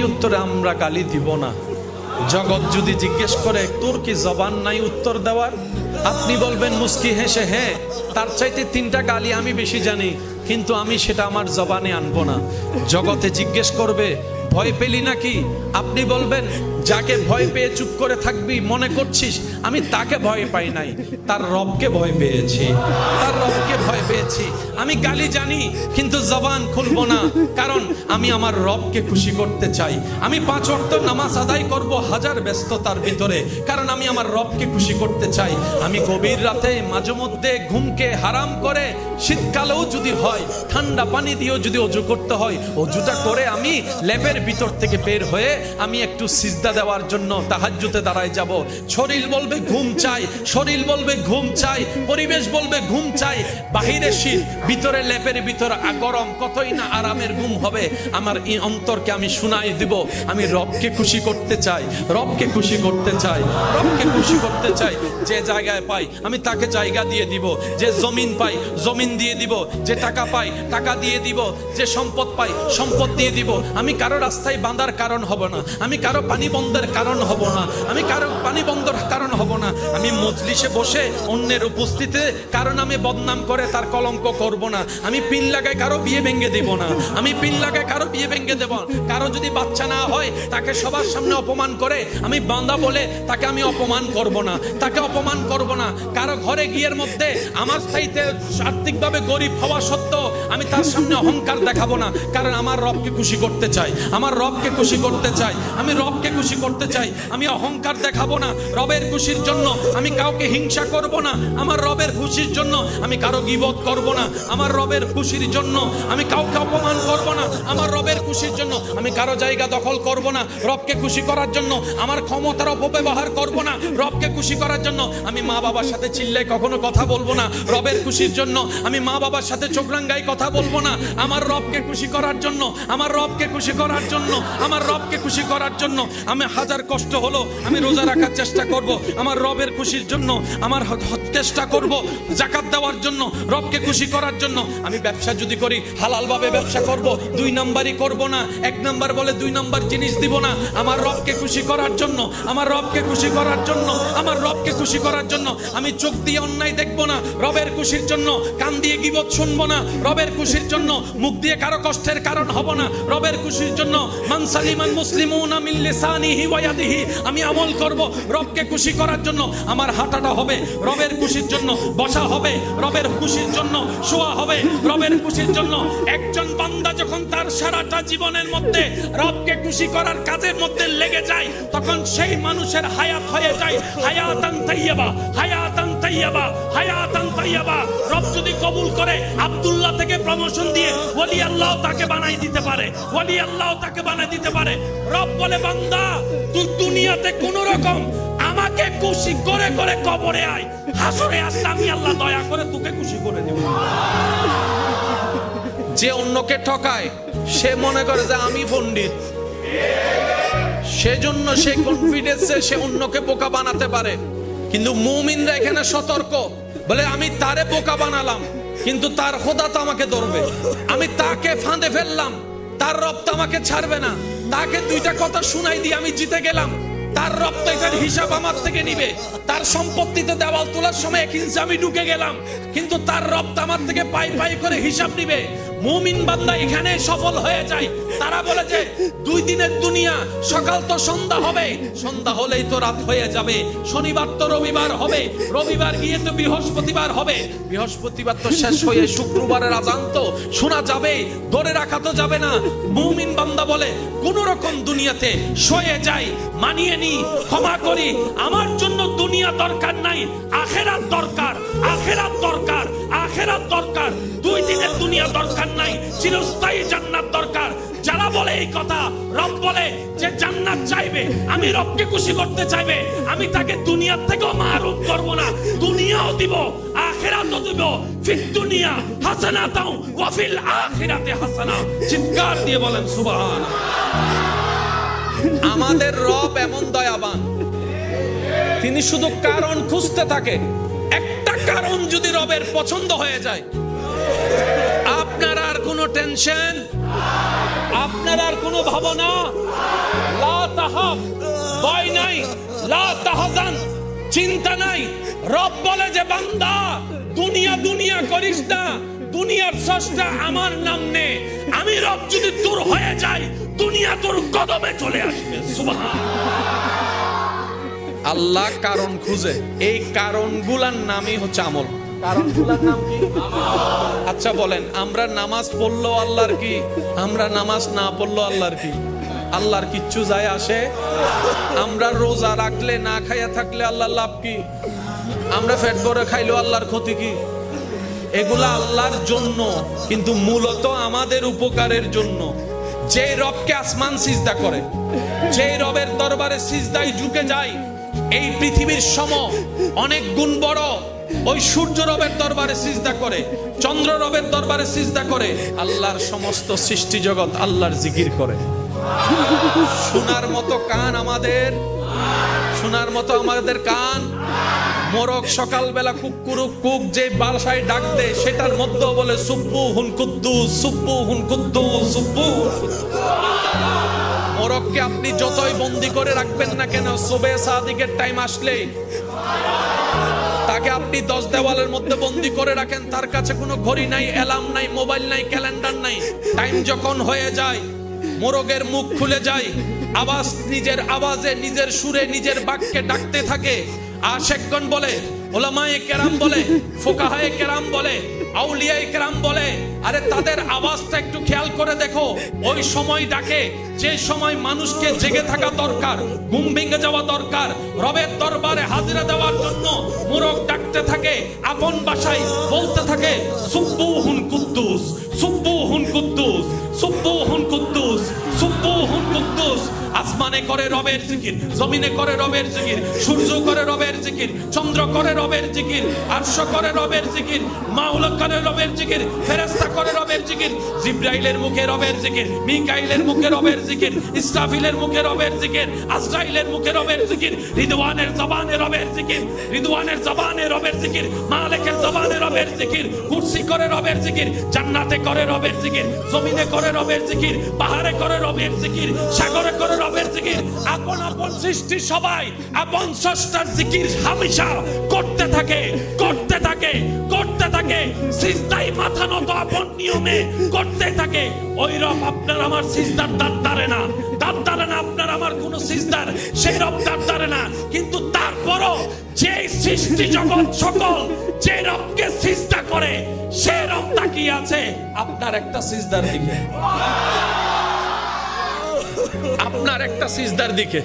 উত্তরে আমরা গালি দিব না। জগৎ যদি জিজ্ঞেস করে তোর কি জবান নাই উত্তর দেওয়ার, আপনি বলবেন মুস্কি হেসে হ্যাঁ, তার চাইতে 3টা গালি আমি বেশি জানি, কিন্তু আমি সেটা আমার জবানে আনবো না। জগতে জিজ্ঞেস করবে ভয় পেলি নাকি, আপনি বলবেন যাকে ভয় পেয়ে চুপ করে থাকবি মনে করছিস আমি তাকে ভয় পাই নাই, তার রবকে ভয় পেয়েছি, তার রবকে ভয় পেয়েছি। আমি গালি জানি কিন্তু জবান খুলবো না, কারণ আমি আমার রবকে খুশি করতে চাই। আমি 5 ওয়াক্ত নামাজ আদায় করব হাজার ব্যস্ততার ভিতরে, কারণ আমি আমার রবকে খুশি করতে চাই। আমি গভীর রাতে মাঝে মধ্যে ঘুমকে হারাম করে, শীতকালেও যদি হয় ঠান্ডা পানি দিয়েও যদি অজু করতে হয়, অজুটা করে আমি লেপের ভিতর থেকে বের হয়ে আমি একটু সিজদা দেওয়ার জন্য তাহাজ্জুদে দাঁড়ায় যাব। শরীর বলবে ঘুম চাই, শরীর বলবে ঘুম চাই, পরিবেশ বলবে ঘুম চাই, বাহিরে শীত, ভিতরে লেপের ভিতর গরম, কতই না আরামের ঘুম হবে। আমার এই অন্তরকে আমি শুনাই দিব আমি রবকে খুশি করতে চাই, রবকে খুশি করতে চাই, রবকে খুশি করতে চাই। যে জায়গায় পাই আমি তাকে জায়গা দিয়ে দিব, যে জমিন পাই জমিন দিয়ে দিব, যে টাকা পাই টাকা দিয়ে দিব, যে সম্পদ পাই সম্পদ দিয়ে দিব। আমি কারো রাস্তায় বাঁধার কারণ হব না, আমি কারো পানি বন্ধের কারণ হব না, আমি কারো পানি বন্ধের কারণ হব না। আমি মজলিসে বসে অন্যের উপস্থিতিতে কারণ আমি বদনাম করে তার কলঙ্ক করব না। আমি পিন লাগায় কারো বিয়ে ভেঙে দেব না, আমি পিন লাগায় কারো বিয়ে ভেঙে দেব। কারো যদি বাচ্চা না হয় তাকে সবার সামনে অপমান করে আমি বান্দা বলে তাকে আমি অপমান করব না, তাকে অপমান করব না। কারো ঘরে গিয়ের মধ্যে আমার চাইতে আর্থিকভাবে গরিব হওয়া সত্ত্বেও আমি তার সামনে অহংকার দেখাবো না, কারণ আমার রবকে খুশি করতে চাই, আমার রবকে খুশি করতে চাই, আমি রবকে খুশি করতে চাই। আমি অহংকার দেখাবো না, রবের খুশির জন্য আমি কাউকে হিংসা করব না, আমার রবের খুশির জন্য আমি কারো গীবত করব না, আমার রবের খুশির জন্য আমি কাউকে অপমান করব না, আমার রবের খুশির জন্য আমি কারো জায়গা দখল করব না, রবকে খুশি করার জন্য আমার ক্ষমতার অপব্যবহার করব না, রবকে খুশি করার জন্য আমি মা বাবার সাথে চিল্লায় কখনো কথা বলবো না, রবের খুশির জন্য আমি মা বাবার সাথে চোখ রাঙ্গাই কথা বলবো না। আমার রবকে খুশি করার জন্য, আমার রবকে খুশি করার জন্য, আমার রবকে খুশি করার জন্য আমি হাজার কষ্ট হলো আমি রোজা রাখার চেষ্টা করব, আমার রবের খুশির জন্য আমার চেষ্টা করব যাকাত দেওয়ার জন্য, রবকে খুশি করার জন্য। আমি ব্যবসা যদি করি হালাল ভাবে ব্যবসা করব, 2 নাম্বারই করব না, 1 নাম্বার বলে 2 নাম্বার জিনিস দিব না। আমার রবকে খুশি করার জন্য, আমার রবকে খুশি করার জন্য, আমার রবকে খুশি করার জন্য আমি চোখ দিয়ে অন্যায় দেখব না, রবের খুশির জন্য কান দিয়ে গীবত শুনবো না, রবের খুশির জন্য মুখ দিয়ে কারো কষ্টের কারণ হব না, রবের খুশির জন্য মান সালিমান মুসলিমুনা মিন লিসানিহি ওয়া ইয়াদিহি আমি আমল করব রবকে খুশি করার জন্য। আমার হাঁটাটা হবে রবের খুশির জন্য, বসা হবে রবের খুশির জন্য, শোয়া হবে রবের খুশির জন্য। একজন বান্দা যখন তার সারাটা জীবনের মধ্যে রবকে খুশি করার কাজের মধ্যে লেগে যায়, তখন সেই মানুষের হায়াত হয়ে যায় হায়াতান তাইয়্যিবা, হায়াতান তাইয়্যিবা, হায়াতান তাইয়্যিবা। রব যদি কবুল করে আব্দুল্লাহ থেকে প্রমোশন দিয়ে ওলি আল্লাহ তাকে বানাই দিতে পারে, ওলি আল্লাহ তাকে বানাই দিতে পারে। রব বলে বান্দা তুই দুনিয়াতে কোন রকম আমাকে খুশি করে করে কবরে আয়, হাসরে আসলে আমি আল্লাহ দয়া করে তোকে খুশি করে দেব। যে অন্যকে ঠকায় সে মনে করে যে আমি পণ্ডিত, সেজন্য সে কনফিডেন্সে সে অন্যকে বোকা বানাতে পারে। কিন্তু মুমিনরা এখানে সতর্ক, বলে আমি তারে বোকা বানালাম কিন্তু তার খোদা তো আমাকে ধরবে, আমি তাকে ফাঁদে ফেললাম তার রব তো আমাকে ছাড়বে না, তাকে 2টা কথা শুনাই দিয়ে আমি জিতে গেলাম, তার রব তো এটার হিসাব আমার থেকে নিবে, তার সম্পত্তিতে দেওয়াল তোলার সময় 1 ইঞ্চি আমি ঢুকে গেলাম কিন্তু তার রব তো আমার থেকে পাই পাই করে হিসাব নিবে। মুমিন বান্দা এখানে সফল হয়ে যায়। তারা বলে যে 2 দিনের দুনিয়া, সকাল তো সন্ধ্যা হবে, সন্ধ্যা হলেই তো রাত হয়ে যাবে, শনিবার তো রবিবার হবে, রবিবার গিয়ে তো বৃহস্পতিবার হবে, বৃহস্পতিবার তো শেষ হয়ে শুক্রবারের আজান তো শোনা যাবে, ধরে রাখা তো যাবে না। মুমিন বান্দা বলে কোন রকম দুনিয়াতে সয়ে যাই, মানিয়ে নি, ক্ষমা করি, আমার জন্য দুনিয়া দরকার নাই, আখিরাত দরকার, আখিরাত দরকার, আখিরাত দরকার। 2 দিনের দুনিয়া দরকার নাই, চিরস্থায়ী জান্নাত দরকার। যারা বলে এই কথা, রব বলে যে জান্নাত চাইবে, আমি রবকে খুশি করতে চাইবে, আমি তাকে দুনিয়ার থেকেও মাহরুম করব না, দুনিয়াও দিব আখিরাতও দিব। ফিদ দুনিয়া হাসানাতাও ওয়া ফিল আখিরাতি হাসানা। চিৎকার দিয়ে বলেন সুবহানাল্লাহ। আমাদের রব এমন দয়াবান, তিনি শুধু কারণ খুঁজতে থাকে। একটা কারণ যদি রবের পছন্দ হয়ে যায়, আপনার আর কোনো টেনশন, আপনার আর কোনো ভাবনা, লা তাহাব, ভয় নাই, লা তাহজান, চিন্তা নাই। রব বলে যে বান্দা দুনিয়া দুনিয়া করিস না, দুনিয়ার স্রষ্টা আমার নাম নে। আমি রব যদি তোর হয়ে যাই, দুনিয়া তোর কদমে চলে আসবে। সুবহানাল্লাহ। আল্লাহ কারণ খুঁজে, এই কারণগুলার নামই হচ্ছে আমল। কারণগুলার নাম কি? আচ্ছা বলেন, আমরা নামাজ পড়লো আল্লাহর কি, আমরা নামাজ না পড়লো আল্লাহর কি? আল্লাহর কিচ্ছু যায় আসে? আমরা রোজা রাখলে না খাইয়া থাকলে আল্লাহর লাভ কি? আমরা পেট ভরে খাইলেও আল্লাহর ক্ষতি কি? এগুলা আল্লাহর জন্য, কিন্তু মূলত আমাদের উপকারের জন্য। যে রবকে আসমান সিজদা করে, যে রবের দরবারে সিজদায় ঝুঁকে যায়, এই পৃথিবীর সম অনেক গুণ বড় ওই সূর্য রবের দরবারে সিজদা করে, চন্দ্র রবের দরবারে সিজদা করে, আল্লাহর সমস্ত সৃষ্টি জগৎ আল্লাহর জিকির করে। শোনার মতো কান আমাদের, শোনার মতো আমাদের কান। মোরগ সকালবেলা কুকুরুক কুক যে বাসায় ডাক দেয়, সেটার মধ্যে বলে সুব্বুহুন কুদ্দুস, সুব্বুহুন কুদ্দুস, সুব্বুহুন কুদ্দুস। মোরগকে আপনি যতই বন্দি করে রাখবেন না কেন, সুবে সাদিকের টাইম আসলে তাকে আপনি 10 দেওয়ালের মধ্যে বন্দি করে রাখেন, তার কাছে কোনো ঘড়ি নাই, অ্যালার্ম নাই, মোবাইল নাই, ক্যালেন্ডার নাই। টাইম যখন হয়ে যায়, মোরগের মুখ খুলে যায়, আওয়াজ নিজের আওয়াজে, নিজের সুরে, নিজের বাক্যে ডাকতে থাকে। আশেকগণ বলে, উলামায়ে কেরাম বলে, ফুকাহায়ে কেরাম বলে, আউলিয়ায়ে কেরাম বলে, আরে তাদের আওয়াজটা একটু খেয়াল করে দেখো। ওই সময় ডাকে যে সময় মানুষকে জেগে থাকা দরকার, ঘুম ভেঙে যাওয়া দরকার, রবের দরবারে হাজিরা দেওয়ার জন্য মোরগ ডাকতে থাকে, আপন ভাষায় বলতে থাকে সুব্বুহুন কুদ্দুস, সুব্বুহুন কুদ্দুস, সুব্বুহুন কুদ্দুস, সুব্বুহুন কুদ্দুস। আসমানে করে রবের জিকির, জমিনে করে রবের জিকির, সূর্য করে রবের জিকির, চন্দ্র করে রবের জিকির, আরশ করে রবের জিকির, মাওলা করে রবের জিকির, ফেরেশতা করে রবের জিকির, জিবরাইলের মুখে রবের জিকির, মিকাইলের মুখে রবের জিকির, ইসরাফিলের মুখে রবের জিকির, আজরাইলের মুখে রবের জিকির, রিদওয়ানের জবানে রবের জিকির, রিদওয়ানের জবানে রবের জিকির, মালিকের জবানে রবের জিকির, কুরসি করে রবের জিকির, জান্নাতে করে রবের জিকির, জমিনে করে রবের জিকির, পাহাড়ে করে রবের জিকির, সাগরে করে রবের জিকির। আপন আপন সৃষ্টি সবাই আপন স্রষ্টার জিকির হামেশা করতে থাকে, করতে থাকে, করতে থাকে। সিজদায় মাথা নত আপন নিয়মে করতে থাকে। ওই রব আপনার আমার সিজদার দাঁত দাঁড়ে না, দাঁত দাঁড়ে না আপনার আমার কোন সিজদার, সেই রব দাঁত দাঁড়ে না। কিন্তু তারপরও যে সৃষ্টি জগৎ সকল যে রবকে সিজদা করে, সে রব তাকিয়ে আছে আপনার একটা সিজদার দিকে, আপনার একটা সিজদার দিকে।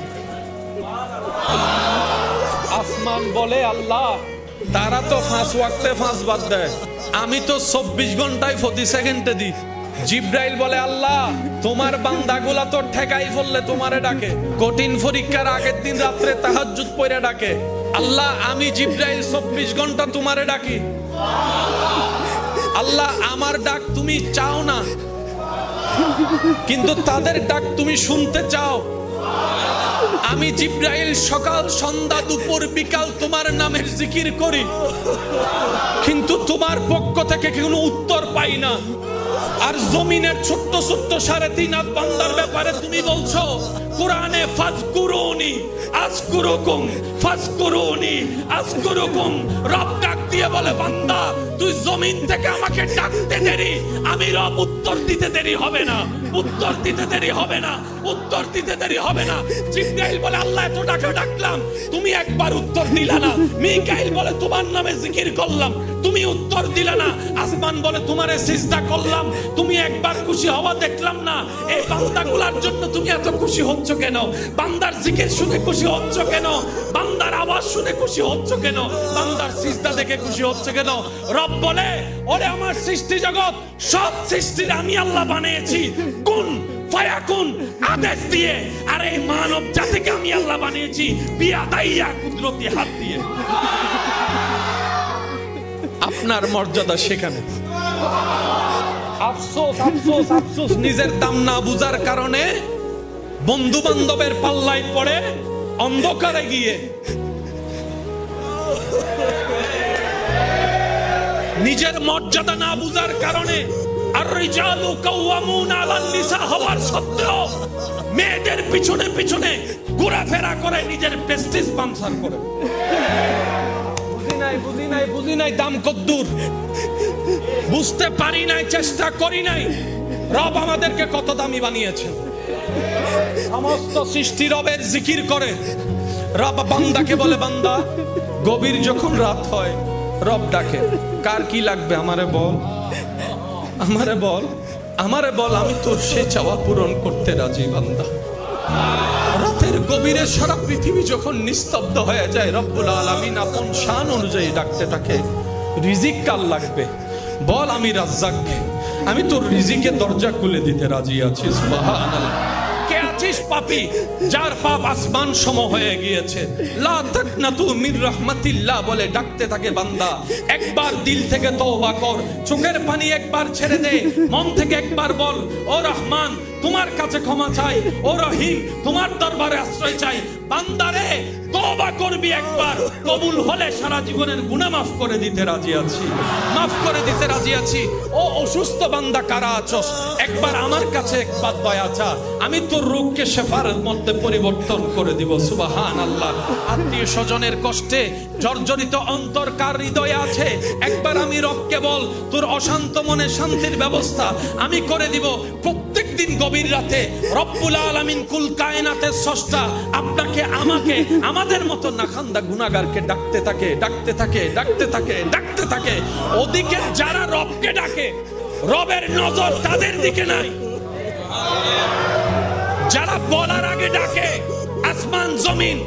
আসমান বলে আল্লাহ, তারা তো 5 ওয়াক্তে 5 বাদ দেয়, আমি তো 24 ঘন্টায় প্রতি সেকেন্ডে দিই। জিব্রাইল বলে আল্লাহ, তোমার বান্দাগুলা তো ঠেকাই ফেললে তোমারে ডাকে, কঠিন পরীক্ষার আগের দিন রাত্রে তাহাজ্জুদ পড়ে ডাকে। আল্লাহ, আমি জিব্রাইল 24 ঘন্টা তোমারে ডাকি। আল্লাহ, আমার ডাক তুমি চাও না, কিন্তু তাদের ডাক তুমি শুনতে চাও। আমি জিব্রাইল সকাল সন্ধ্যা দুপুর বিকাল তোমার নামের জিকির করি, কিন্তু তোমার পক্ষ থেকে কোনো উত্তর পাই না। আর জমিনের ছোট্ট ছোট্ট 3.5 হাত বান্দার ব্যাপারে তুমি বলছো কোরআনে, ফাজকুরুনি আযকুরুকুম, ফাজকুরুনি আযকুরুকুম। রব ডাক দিয়ে বলে, বান্দা তুই জমিন থেকে আমাকে ডাকতে দেরি, আমি রব উত্তর দিতে দেরি হবে না, উত্তর দিতে দেরি হবে না, উত্তর দিতে দেরি হবে না। জিব্রাইল বলে আল্লাহ এত ডাকে ডাকলাম, তুমি একবার উত্তর দিলা না। মিকাইল বলে তোমার নামে জিকির করলাম, তুমি উত্তর দিলা না। আসমান বলে তোমারে সিজদা করলাম, তুমি একবার খুশি হওয়া দেখলাম না। এই বান্দাগুলোর জন্য তুমি এত খুশি হচ্ছ কেন? বান্দার জিকির শুনে খুশি হচ্ছ কেন? বান্দার আওয়াজ শুনে খুশি হচ্ছ কেন? বান্দার সিজদা দেখে খুশি হচ্ছে কেন? রব বলে, ওরে আমার সৃষ্টি জগৎ সব সৃষ্টির আমি আল্লাহ বানিয়েছি কোন ফায়াকুন আদেশ দিয়ে, আর এই মানব জাতিকে আমি আল্লাহ বানিয়েছি বিয়াদাইয়া কুদরতি হাত দিয়ে। আপনার মর্যাদা সেখানে। আফসোস আফসোস আফসোস, নিজের দাম না বুঝার কারণে বন্ধু বান্ধবের পাল্লায় পড়ে অন্ধকারে গিয়ে, নিজের মর্যাদা না বুঝার কারণে আর রিজালু কাওয়ামুনা আলান নিসা হওয়ার সত্ত্বেও মেয়েদের পিছনে পিছনে ঘোরাফেরা করে নিজের প্রেস্টিজ পাম্পসার করে। বুঝি নাই দাম কদ্দুর, বুঝতে পারি নাই, চেষ্টা করি নাই রব আমাদেরকে কত দামি বানিয়েছেন। সমস্ত সৃষ্টি রবের জিকির করে, রব বান্দাকে বলে বান্দা গভীর যখন রাত হয় রব ডাকে, কার কি লাগবে আমারে বল, আমারে বল, আমারে বল, আমি তোর সে চাওয়া পূরণ করতে রাজি বান্দা। রাতের গভীরে সারা পৃথিবী যখন নিস্তব্ধ হয়ে যায় রব্বুল আলামিন আপন শান অনুযায়ী ডাকতে থাকে, রিজিক কার লাগবে বল, আমি রাজ্জাক, আমি তোর রিজিকের দরজা খুলে দিতে রাজি আছি। সুবহানাল্লাহ। কে আছিস পাপী যার পাপ আসমান সম হয়ে গিয়েছে, লা তাকনাতু মির রাহমাতিল্লাহ বলে ডাকতে থাকে বান্দা, একবার দিল থেকে তওবা কর, চোখের পানি একবার ছেড়ে দে, মন থেকে একবার বল ও রহমান তোমার কাছে ক্ষমা চাই, ও রহিম তোমার দরবারে আশ্রয় চাই। বান্দারে তওবা করবি একবার, কবুল হলে সারা জীবনের গুনাহ মাফ করে দিতে রাজি আছি, মাফ করে দিতে রাজি আছি। ও অসুস্থ বান্দা কারা আছস, একবার আমার কাছে একবার দয়া চা, আমি তোর রোগকে শেফার মধ্যে পরিবর্তন করে দিব। সুবহানাল্লাহ। আত্মীয় স্বজনের কষ্টে জর্জরিত অন্তর কার হৃদয়ে আছে, একবার আমি রবকে বল তোর অশান্ত মনে শান্তির ব্যবস্থা আমি করে দিব। প্রত্যেক দিন গভীর রাতে রব্বুল আলামিন কুল কায়নাতের স্রষ্টা আপনাকে আমাকে আমাদের মতো নাখান্দা গুনাহগারকে ডাকতে থাকে, ডাকতে থাকে, ডাকতে থাকে, ডাকতে থাকে। ওদিকে যারা রবকে ডাকে রবের নজর তাদের দিকে নাই, যারা বলার আগে ডাকে আসমান জমিন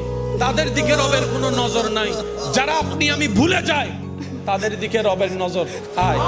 তাদের দিকে রবের কোনো নজর নাই। যারা আপনি আমি ভুলে যাই তাদের দিকে রবের নজর। আয়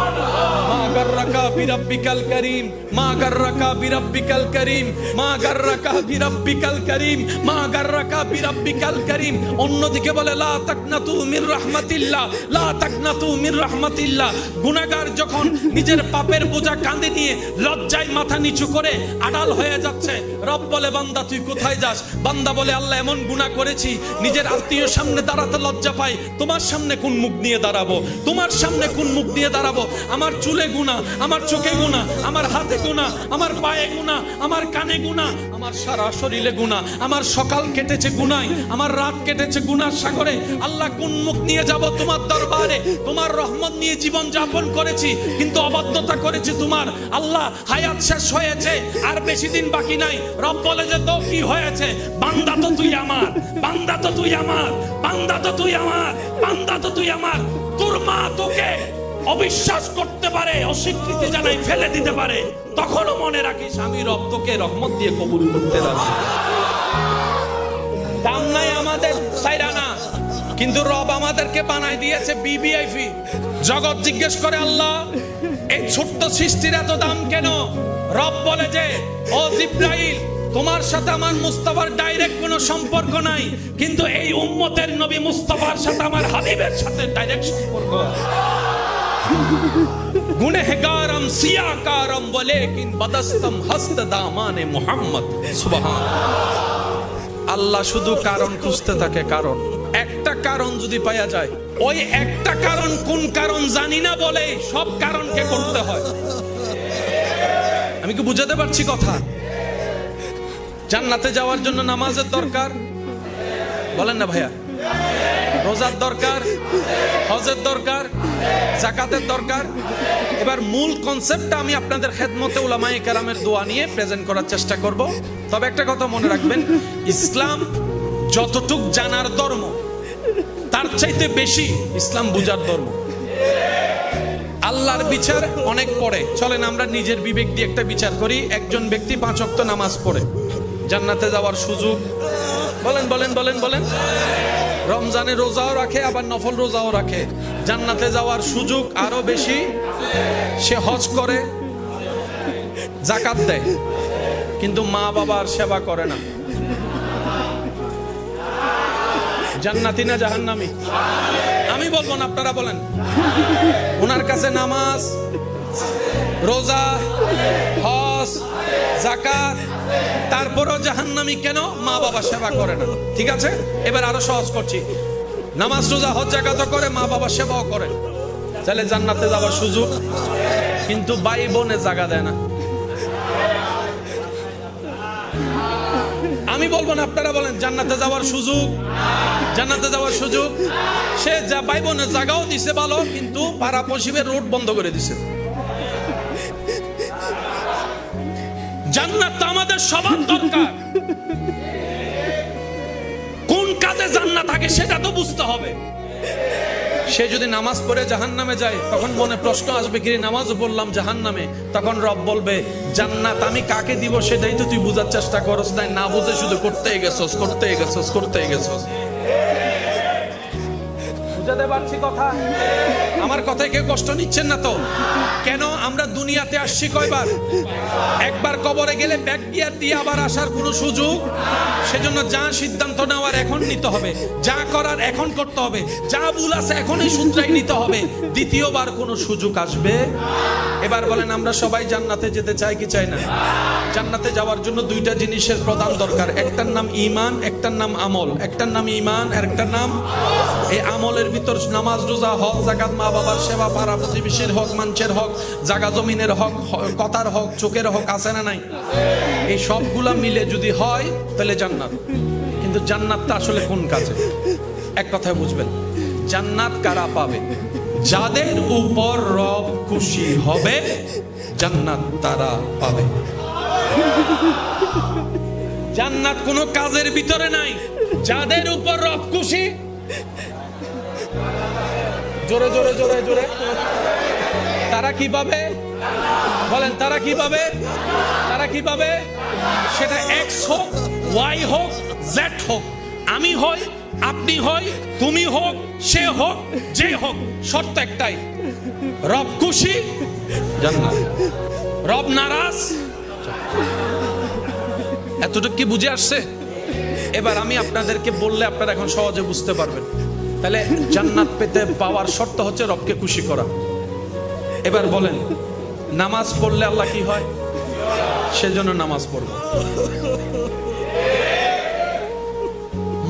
মা গাররাকা বিরাব্বিকাল করিম, মা গাররাকা বিরাব্বিকাল করিম, মা গাররাকা বিরাব্বিকাল করিম, মা গাররাকা বিরাব্বিকাল করিম। অন্যদিকে বলে লা তাকনাতু মির রাহমাতিল্লাহ, লা তাকনাতু মির রাহমাতিল্লাহ। গুনাহগার যখন নিজের পাপের বোঝা কাঁধে নিয়ে লজ্জায় মাথা নিচু করে আড়াল হয়ে যাচ্ছে, রব বলে বান্দা তুই কোথায় যাস? বান্দা বলে আল্লাহ এমন গুনাহ করেছি নিজের আত্মীয়র সামনে দাঁড়াতে লজ্জা পাই, তোমার সামনে কোন মুখ নিয়ে দাঁড়াবো, তোমার সামনে কোন মুখ দিয়ে দাঁড়াবো? আমার চুলে গুনাহ, আমার চোখে গুনাহ, আমার হাতে গুনাহ, আমার পায়ে গুনাহ, আমার কানে গুনাহ, আমার সারা শরীরে গুনাহ, আমার সকাল কেটেছে গুনায়, আমার রাত কেটেছে গুনার সাগরে। আল্লাহ কোন মুখ নিয়ে যাব তোমার দরবারে? তোমার রহমত নিয়ে জীবন যাপন করেছি কিন্তু অবাধ্যতা করেছি তোমার। আল্লাহ হায়াত শেষ হয়েছে, আর বেশি দিন বাকি নাই। রব বলে যে তো কি হয়েছে? বান্দা তো তুই আমার, বান্দা তো তুই আমার, বান্দা তো তুই আমার, বান্দা তো তুই আমার। তোর মা তোকে অবিশ্বাস করতে পারে, অস্বীকৃতি জানাই ফেলে দিতে পারে, তখনও মনে রাখিস আমি রব তোকে রহমত দিয়ে কবুল করতে রাজি। দাম নাই আমাদের সাইরা না, কিন্তু রব আমাদেরকে বানাই দিয়েছে বিবিআইপি। জগৎ জিজ্ঞেস করে আল্লাহ এই ছোট্ট সৃষ্টির এত দাম কেন? রব বলে যে ও জিব্রাইল তোমার সাথে আমার মুস্তাফার ডাইরেক্ট কোনো সম্পর্ক নাই, কিন্তু এই উম্মতের নবী মুস্তাফার সাথে আমার হাবিবের সাথে ডাইরেক্ট সম্পর্ক। গুনহগারম সিয়াকারম ওয়ালাকিন বাদাস্তম হস্ত দামানে মুহাম্মদ। সুবহানাল্লাহ। আল্লাহ শুধু কারণ খুঁজতে থাকে, কারণ একটা কারণ যদি পাওয়া যায়, ওই একটা কারণ কোন কারণ জানি না বলে সব কারণকে করতে হয়। আমি কি বুঝাতে পারছি কথা? জান্নাতে যাওয়ার জন্য নামাজের দরকার, বলেন না ভাইয়া? রোজার দরকার, হজের দরকার, যাকাতের দরকার। এবার মূল কনসেপ্টটা আমি আপনাদের খেদমতে উলামায়ে কেরামের দোয়া নিয়ে প্রেজেন্ট করার চেষ্টা করব। তবে একটা কথা মনে রাখবেন, ইসলাম যতটুক জানার ধর্ম তার চাইতে বেশি ইসলাম বুঝার ধর্ম। আল্লাহর বিচার অনেক পড়ে, চলেন আমরা নিজের বিবেক দিয়ে একটা বিচার করি। একজন ব্যক্তি 5 ওয়াক্ত নামাজ পড়ে, জান্নাতে যাওয়ার সুযোগ, বলেন বলেন বলেন বলেন। রমজানে রোজাও রাখে, আবার নফল রোজাও রাখে, জান্নাতে যাওয়ার সুযোগ আরো বেশি। সে হজ করে, যাকাত দেয়, কিন্তু মা বাবার সেবা করে না। জান্নাতি না জাহান্নামী? আমি বলবো না, আপনারা বলেন। ওনার কাছে নামাজ, রোজা, হজ, যাকাত, তারপরও জাহান্নামী কেন? মা বাবা সেবা করে না। ঠিক আছে, এবার আরো সহজ করছি। নামাজ, রোজা, হজ, যাকাত করে, মা বাবা সেবাও করে, তাহলে জান্নাতে যাওয়ার সুযোগ কিন্তু ভাই বোনে জায়গা দেয় না। আমি বলবো না, আপনারা বলেন জান্নাতে যাওয়ার সুযোগ, জান্নাতে যাওয়ার সুযোগ। সে যা ভাই বোনের জায়গাও দিছে ভালো, কিন্তু পাড়া পশ্চিমের রোড বন্ধ করে দিছে। জান্নাত আমাদের সবার দরকার। কোন কাজে জান্নাত থাকে সেটা তো বুঝতে হবে। সে যদি নামাজ পড়ে জাহান্নামে যায়, তখন মনে প্রশ্ন আসবে, কি নামাজও পড়লাম জাহান্নামে। তখন রব বলবে, জান্নাত আমি কাকে দিব সেটাই তো তুই বুঝার চেষ্টা করস নাই, না বুঝে শুধু করতেই গেছস, করতেই গেছস, করতেই গেছস। বুঝাতে পারছি কথা? আমার কথায় কেউ কষ্ট নিচ্ছেন না তো? কেন আমরা দুনিয়াতে আসছি কয়বার? একবার কবরে গেলে ব্যাক গিয়ার দিয়ে আবার আসার কোনো সুযোগ। সেজন্য যা সিদ্ধান্ত নেওয়ার এখন নিতে হবে, যা করার এখন করতে হবে, যা ভুল আছে এখনই শুধরাই নিতে হবে। দ্বিতীয়বার কোনো সুযোগ আসবে? এবার বলেন, আমরা সবাই জান্নাতে যেতে চাই কি চাই না? জান্নাতে যাওয়ার জন্য দুইটা জিনিসের প্রধান দরকার, একটার নাম ঈমান, একটার নাম আমল। একটার নাম ঈমান আর একটার নাম, এই আমলের ভিতর নামাজ, রোজা, হজ, যাকাত, মা বাবার সেবা, পাড়া প্রতিবেশীর হক, মানুষের হক, জায়গা জমিনের হক, কথার হক, চোখের হক আছে না নাই? এই সবগুলা মিলে যদি হয় তাহলে জান্নাত। কিন্তু জান্নাতটা আসলে কোন কাজে? এক কথায় বুঝবেন, জান্নাত কারা পাবে? যাদের উপর রব খুশি হবে জান্নাত তারা পাবে। জান্নাত কোনো কাজের ভিতরে নাই। যাদের উপর রব খুশি, জোরে জোরে জোরে জোরে, তারা কি পাবে? বলেন, তারা কি পাবে? তারা কি পাবে? সেটা এক্স হোক, ওয়াই হোক, জেড হোক, আমি হই, আপনি হই, তুমি হোক, সে হোক, যে হোক, শর্ত একটাই, রব খুশি জান্নাত, রব নারাজ। এতটুকু কি বুঝে আসছে? এবার আমি আপনাদেরকে বললে আপনারা এখন সহজে বুঝতে পারবেন। তাহলে জান্নাত পেতে পাওয়ার শর্ত হচ্ছে রবকে খুশি করা। এবার বলেন, নামাজ পড়লে আল্লাহ কি হয়? সেজন্য নামাজ পড়ব।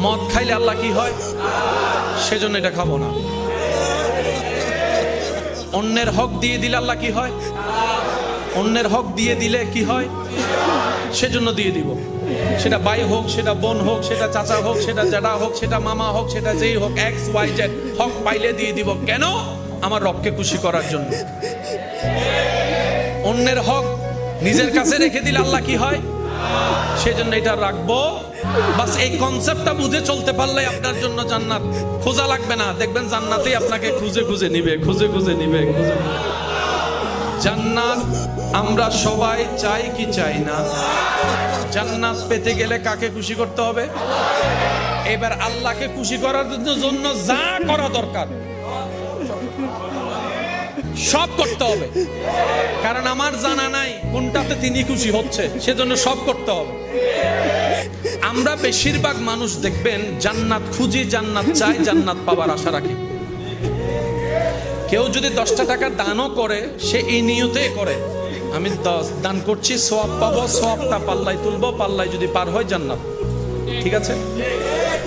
মদ খাইলে আল্লাহ কি হয়? সেজন্য এটা খাবো না। অন্যের হক দিয়ে দিলে আল্লাহ কি হয়? অন্যের হক দিয়ে দিলে কি হয়? সেজন্য দিয়ে দিব। সেটা ভাই হোক, সেটা বোন হোক, সেটা চাচা হোক, সেটা জ্যাঠা হোক, সেটা মামা হোক, সেটা যেই হোক, এক্স ওয়াই জেড, হক পাইলে দিয়ে দিব। কেন? আমার রবকে খুশি করার জন্য। অন্যের হক নিজের কাছে রেখে দিলে আল্লাহ কি হয়? সেজন্য এটা রাখবো। বাস এই কনসেপ্টটা বুঝে চলতে পারলে আপনার জন্য জান্নাত। খোঁজা লাগবে না, দেখবেন জান্নাতেই আপনাকে খুঁজে খুঁজে নিবে, খুঁজে খুঁজে নিবে, খুঁজে। জান্নাত আমরা সবাই চাই কি চাই না? জান্নাত পেতে গেলে কাকে খুশি করতে হবে? এবার আল্লাহকে খুশি করার জন্য যা করা দরকার সব করতে হবে। কারণ আমার জানা নাই কোনটাতে তিনি খুশি হচ্ছে, সেজন্য সব করতে হবে। আমরা বেশিরভাগ মানুষ দেখবেন জান্নাত খুঁজি, জান্নাত চাই, জান্নাত পাবার আশা রাখি। কেউ যদি 10টা টাকা দানও করে, সে এই নিয়তেই করে, আমি দান করছি, সওয়াব পাবো, সওয়াবটা পাল্লায় তুলবো, পাল্লায় যদি পার হয় জান্নাত। ঠিক আছে?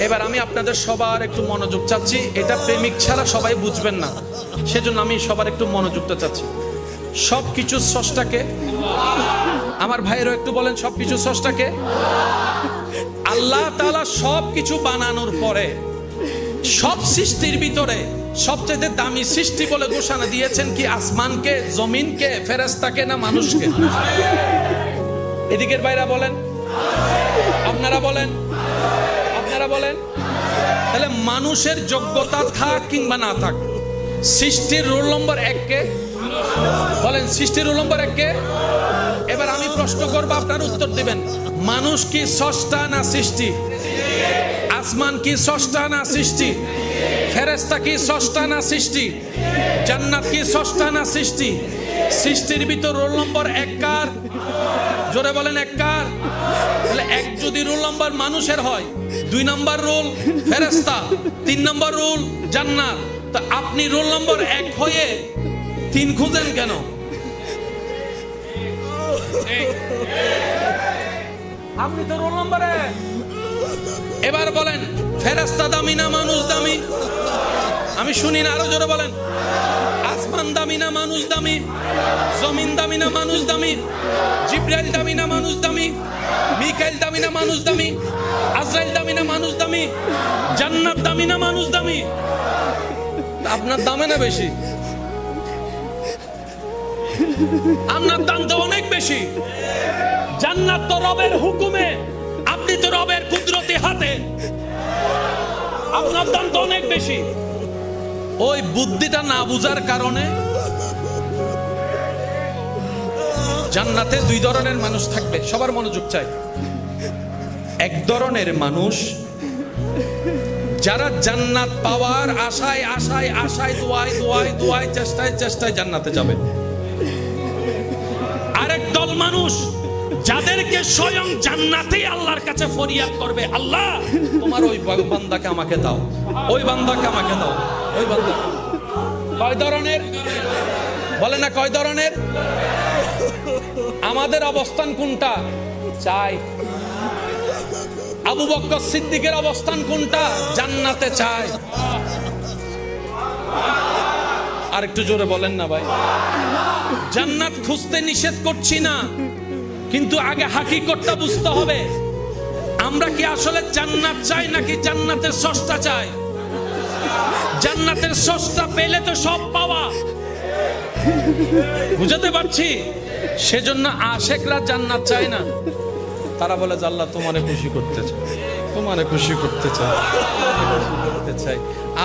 এবার আমি আপনাদের সবার একটু মনোযোগ চাচ্ছি। এটা প্রেমিক ছাড়া সবাই বুঝবেন না, সেজন্য আমি সবার একটু মনোযোগটা চাচ্ছি। সবকিছু স্রষ্টাকে, আমার ভাইয়েরও একটু বলেন, সবকিছু স্রষ্টাকে। আল্লাহ তাআলা সবকিছু বানানোর পরে সব সৃষ্টির ভিতরে সবচেয়ে দামি সৃষ্টি বলে ঘোষণা দিয়েছেন কি? আসমানকে, জমিনকে, ফেরেশতাকে, না মানুষকে? এদিকের ভাইরা বলেন, আপনারা বলেন, আপনারা বলেন। তাহলে মানুষের যোগ্যতা থাক কিংবা না থাক, সৃষ্টির রোল নম্বর 1 কে? বলেন, সৃষ্টির রোল নম্বর 1 কে? এবার আমি প্রশ্ন করব, আপনারা উত্তর দিবেন। মানুষ কি স্রষ্টা না সৃষ্টি? আসমান কি স্রষ্টা না সৃষ্টি? ফেরেশতা কি স্রষ্টা না সৃষ্টি? জান্নাত কি স্রষ্টা না সৃষ্টি? সৃষ্টির ভিতর রোল নম্বর 1 কার? জোরে বলেন, 1 কার? তাহলে 1 যদি রোল নম্বর মানুষের হয়, 2 নম্বর রোল ফেরেশতা, 3 নম্বর রোল জান্নাত। তো আপনি রোল নম্বর 1 হয়ে 3 খুঁজেন কেন? আপনি তো রোল নম্বর 1। এবার বলেন, ফেরেশতা দামি না মানুষ দামি? আমি শুনি না, আরো জোরে বলেন। আসমান দামি না মানুষ দামি? জমিন দামি না মানুষ দামি? জিব্রাইল দামি না মানুষ দামি? মিকাইল দামি না মানুষ দামি? আজরাইল দামি না মানুষ দামি? জান্নাত দামি না মানুষ দামি? আপনার দামে না বেশি? আপনার দাম তো অনেক বেশি। জান্নাত তো রবের হুকুমে, আপনি তো রবের কুদরতি হাতে, আপনার দাম তো অনেক বেশি। ওই বুদ্ধিটা না বুঝার কারণে জান্নাতে দুই ধরনের মানুষ থাকবে, সবার মনোযোগ চাই। এক ধরনের মানুষ যারা জান্নাত পাওয়ার আশায় আশায় আশায় দোয়ায় দোয়ায় দোয়ায় চেষ্টায় চেষ্টায় জান্নাতে যাবে। আরেক দল মানুষ যাদেরকে স্বয়ং জান্নাতেই আল্লাহর কাছে ফরিয়াদ করবে, আল্লাহ তোমার ওই বান্দাকে আমাকে দাও, ওই বান্দাকে আমাকে দাও, ওই বান্দা। কয় ধরনের বলে না? কয় ধরনের? আমাদের অবস্থান কোনটা? চাই। আবু বকর সিদ্দিকের অবস্থান কোনটা? জান্নাতে চায়। আর একটু জোরে বলেন না ভাই। জান্নাত খুঁজতে নিষেধ করছি না, কিন্তু আগে হাকিকতটা বুঝতে হবে। আমরা কি আসলে জান্নাত চাই নাকি জান্নাতের সস্তা চাই? জান্নাতের সস্তা পেলে তো সব পাওয়া, বুঝাতে পারছি? সেজন্য আশেকরা জান্নাত চায় না। তারা বলে যে আল্লাহ তোমারে খুশি করতে চাই, তোমারে খুশি করতে চাই, করতে চাই।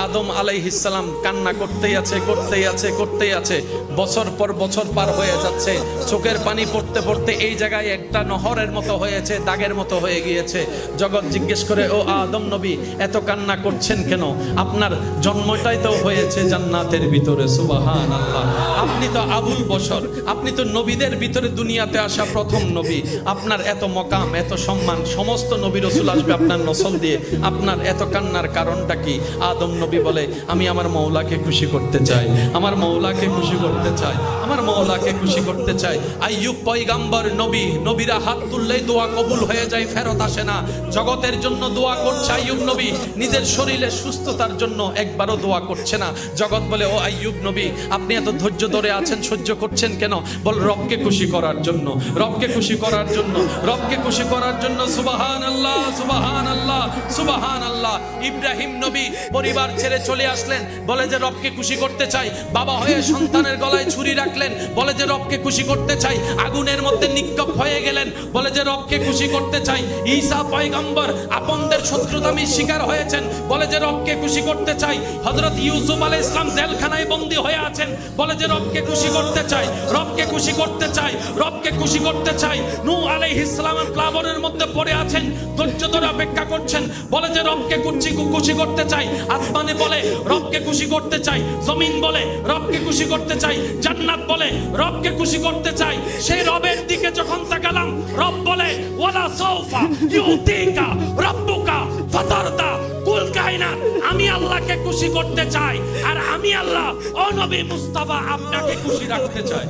আদম আলাইহিস সালাম কান্না করতেই আছে, করতেই আছে, করতেই আছে। বছর পর বছর পার হয়ে যাচ্ছে, চোখের পানি পড়তে পড়তে এই জায়গায় একটা নহরের মতো হয়েছে, দাগের মতো হয়ে গিয়েছে। জগৎ জিজ্ঞেস করে, ও আদম নবী এত কান্না করছেন কেন? আপনার জন্মটাই তো হয়েছে জান্নাতের ভিতরে। সুবহানাল্লাহ। আপনি তো আবুল বশর, আপনি তো নবীদের ভিতরে দুনিয়াতে আসা প্রথম নবী। আপনার এত মকাম, এত সম্মান, সমস্ত নবী রাসূল আসবে আপনার নসল দিয়ে। আপনার এত কান্নার কারণটা কি? আদম নবী বলে, আমি আমার মওলাকে খুশি করতে চাই, আমার মওলাকে খুশি করতে চাই, আমার মওলাকে খুশি করতে চাই। আইয়ুব পয়গম্বর নবী, নবীরা হাত তুললেই দোয়া কবুল হয়ে যায়, ফেরত আসে না। জগতের জন্য দোয়া করছে আইয়ুব নবী, নিজের শরীরের সুস্থতার জন্য একবারও দোয়া করছে না। জগৎ বলে, ও আইয়ুব নবী আপনি এত ধৈর্য ধরে আছেন, সহ্য করছেন কেন? বল, রবকে খুশি করার জন্য, রবকে খুশি করার জন্য, রবকে খুশি করার জন্য। সুবহানাল্লাহ, সুবহানাল্লাহ, সুবহানাল্লাহ। ইব্রাহিম নবী পরিবার ছেড়ে চলে আসলেন, বলে যে রবকে খুশি করতে চাই। বাবা হয়ে সন্তানের গলায় ছুরি রাখলেন, বলে যে রবকে খুশি করতে চাই। আগুনের মধ্যে নিক্ষেপ হয়ে গেলেন, বলে যে রবকে খুশি করতে চাই। ঈসা পয়গম্বর আপনদের শত্রুতামির শিকার হয়েছেন, বলে যে রবকে খুশি করতে চাই। হযরত ইউসুফ আলাইহিস সালাম জেলখানায় বন্দী হয়ে আছেন, বলে যে রবকে খুশি করতে চাই, রবকে খুশি করতে চাই, রবকে খুশি করতে চাই। নূহ আলাইহিস সালাম প্লাবনের মধ্যে পড়ে আছেন, ধৈর্য ধরে অপেক্ষা করছেন, বলে যে রবকে খুশি করতে চাই। আসমানে বলে রবকে খুশি করতে চাই, জমিন বলে রবকে খুশি করতে চাই, জান্নাত বলে রবকে খুশি করতে চাই। সেই রবের দিকে যখন তাকালাম, রব বলে ওয়ালা সাউফা ইউতিকা রাব্বুকা ফাতারদা। কুল কায়নাত আমি আল্লাহকে খুশি করতে চাই, আর আমি আল্লাহ ও নবী মুস্তাফা আপনাকে খুশি রাখতে চাই।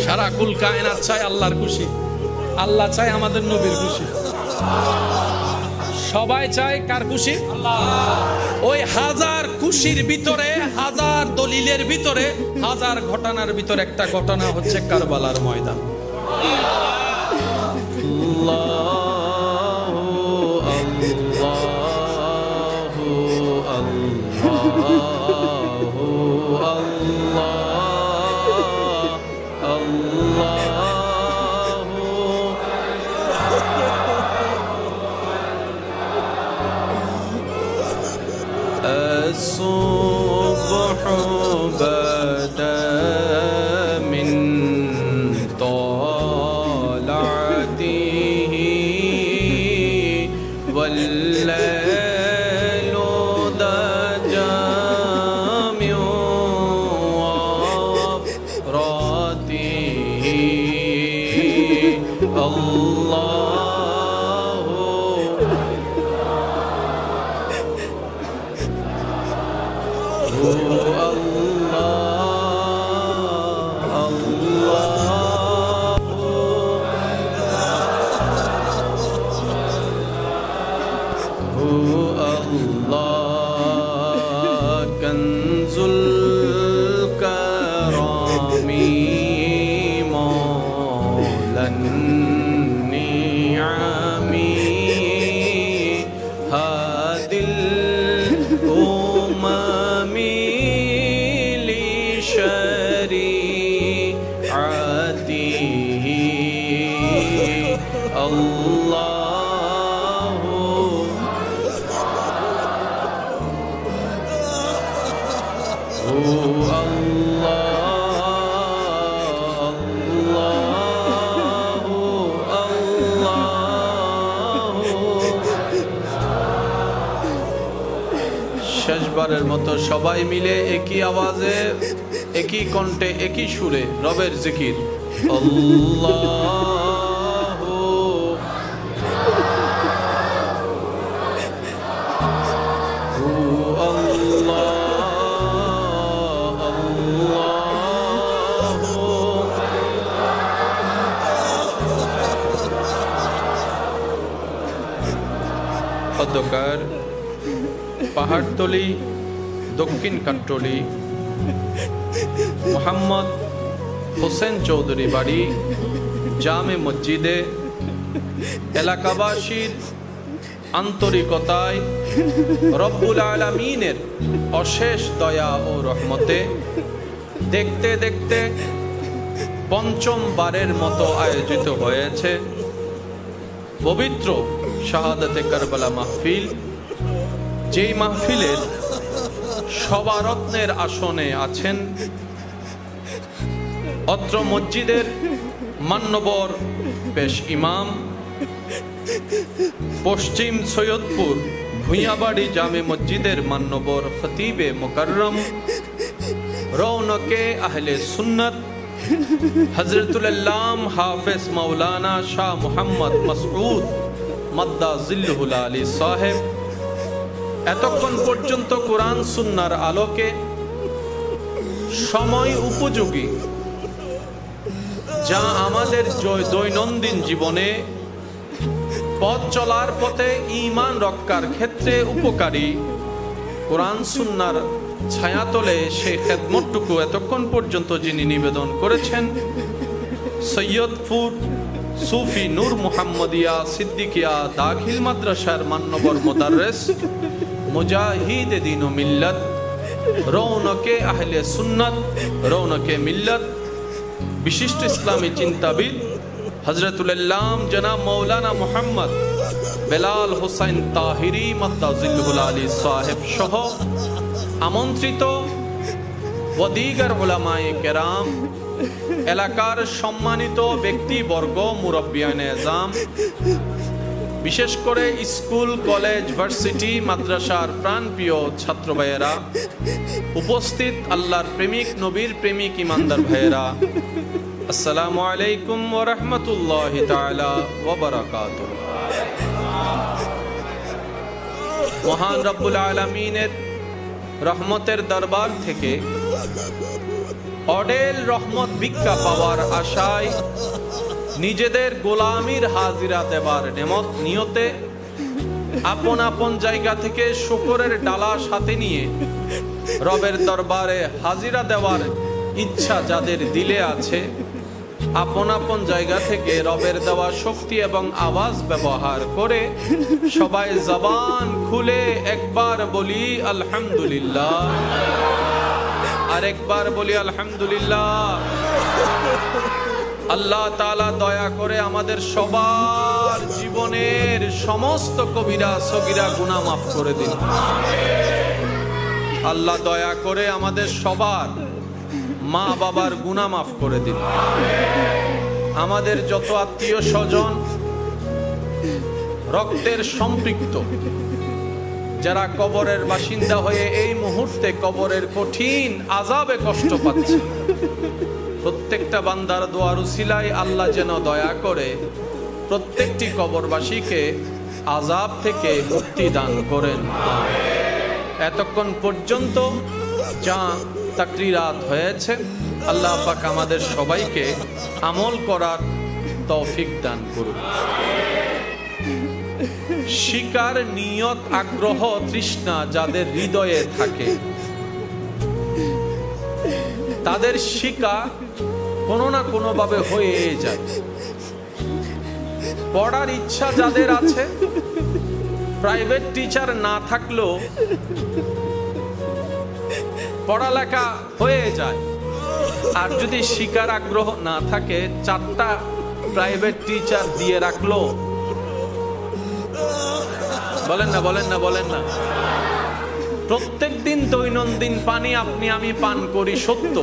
সারা কুল কায়নাত চাই আল্লাহর খুশি, আল্লাহ চায় আমাদের নবীর খুশি। সবাই চায় কার খুশি? ওই হাজার খুশির ভিতরে, হাজার দলিলের ভিতরে, হাজার ঘটনার ভিতরে একটা ঘটনা হচ্ছে কারবালার ময়দান। الصبح بدا من طه আল্লাহু শেষবারের মতো সবাই মিলে একই আওয়াজে, একই কণ্ঠে, একই সুরে রবের জিকির। আল্লাহু অধ্যকার পাহাড়তলি দক্ষিণ কাট্টলি মোহাম্মদ হোসেন চৌধুরী বাড়ি জামে মসজিদে এলাকাবাসীর আন্তরিকতায় রব্বুল আলামিনের অশেষ দয়া ও রহমতে দেখতে দেখতে পঞ্চমবারের মতো আয়োজিত হয়েছে পবিত্র শাহাদাতে কারবালা মাহফিল। যেই মাহফিলের সবারত্নের আসনে আছেন অত্র মসজিদের মান্যবর পেশ ইমাম, পশ্চিম সৈয়দপুর ভূঁইয়াবাড়ি জামে মসজিদের মান্যবর খতিবে মুকাররম, রৌনকে আহলে সুন্নাত হযরতুল আল্লাম হাফেজ মাওলানা শাহ মুহাম্মদ মাসউদ মাদ্দা জিল্লুহুল আলী সাহেব এতক্ষণ পর্যন্ত কোরআন সুন্নাহর আলোকে সময় উপযোগী যা আমাদের দৈনন্দিন জীবনে পথ চলার পথে ঈমান রক্ষার ক্ষেত্রে উপকারী কোরআন সুন্নাহর ছায়াতলে সেই খেদমতটুকু এতক্ষণ পর্যন্ত যিনি নিবেদন করেছেন, সৈয়দপুর সুফি নূর মুহাম্মদিয়া সিদ্দিকিয়া দাখিল মাদ্রাসার মান্যবর মুদাররিস মুজাহিদ দ্বীন ও মিল্লাত, রৌনকে আহলে সুন্নাত, রৌনকে মিল্লাত, বিশিষ্ট ইসলামী চিন্তাবিদ হযরতুল আল্লাম জনাব মাওলানা মুহাম্মদ বেলাল হোসেন তাহিরি মাদ্দা জিল্লুহুল আলী সাহেব সহ আমন্ত্রিত ওয়াদিগার উলামায়ে কেরাম, এলাকার সম্মানিত ব্যক্তিবর্গ, মুরব্বিয়ানে আযম, বিশেষ করে স্কুল, কলেজ, ভার্সিটি, মাদ্রাসার প্রাণপ্রিয় ছাত্র ভাইয়েরা, উপস্থিত আল্লাহর প্রেমিক, নবীর প্রেমিক, ইমানদার ভাইয়েরা, আসসালামু আলাইকুম ওয়া রাহমাতুল্লাহি তাআলা ওয়া বারাকাতুহু। মহান রব্বুল আলামিনের রহমতের দরবার থেকে অডেল রহমত ভিক্ষা পাওয়ার আশায় নিজেদের গোলামির হাজিরা দেবার নেমত নিয়তে আপন আপন জায়গা থেকে শুকরের ডালা সাথে নিয়ে রবের দরবারে হাজিরা দেওয়ার ইচ্ছা যাদের দিলে আছে, আপন আপন জায়গা থেকে রবের দেওয়া শক্তি এবং আওয়াজ ব্যবহার করে সবাই জবান খুলে একবার বলি আলহামদুলিল্লাহ, আর একবার বলি আলহামদুলিল্লাহ। আল্লাহ তাআলা দয়া করে আমাদের সবার জীবনের সমস্ত কবিরা সগীরা গুনাহ মাফ করে দিন। আল্লাহ দয়া করে আমাদের সবার মা বাবার গুনাহ মাফ করে দিন। আমাদের যত আত্মীয় স্বজন, রক্তের সম্পৃক্ত যারা কবরের বাসিন্দা হয়ে এই মুহূর্তে কবরের কঠিন আযাবে কষ্ট পাচ্ছে, প্রত্যেকটা বান্দার দোয়ার উসিলায় আল্লাহ যেন দয়া করে প্রত্যেকটি কবরবাসীকে আযাব থেকে মুক্তি দান করেন। এতক্ষণ পর্যন্ত যা তাকরিরাত হয়েছে, আল্লাহ পাক আমাদের সবাইকে আমল করার তৌফিক দান করুন। শিকার নিয়ত, আগ্রহ, তৃষ্ণা যাদের হৃদয়ে থাকে তাদের শিকা কোনো না কোনো ভাবে হয়ে যায়। পড়ার ইচ্ছা যাদের আছে, প্রাইভেট টিচার না থাকলেও পড়ালেখা হয়ে যায়। আর যদি শিকার আগ্রহ না থাকে, 4টা প্রাইভেট টিচার দিয়ে রাখলো? বলেন না, বলেন না, বলেন না। প্রত্যেক দিন দৈনন্দিন পানি আপনি আমি পান করি সত্য,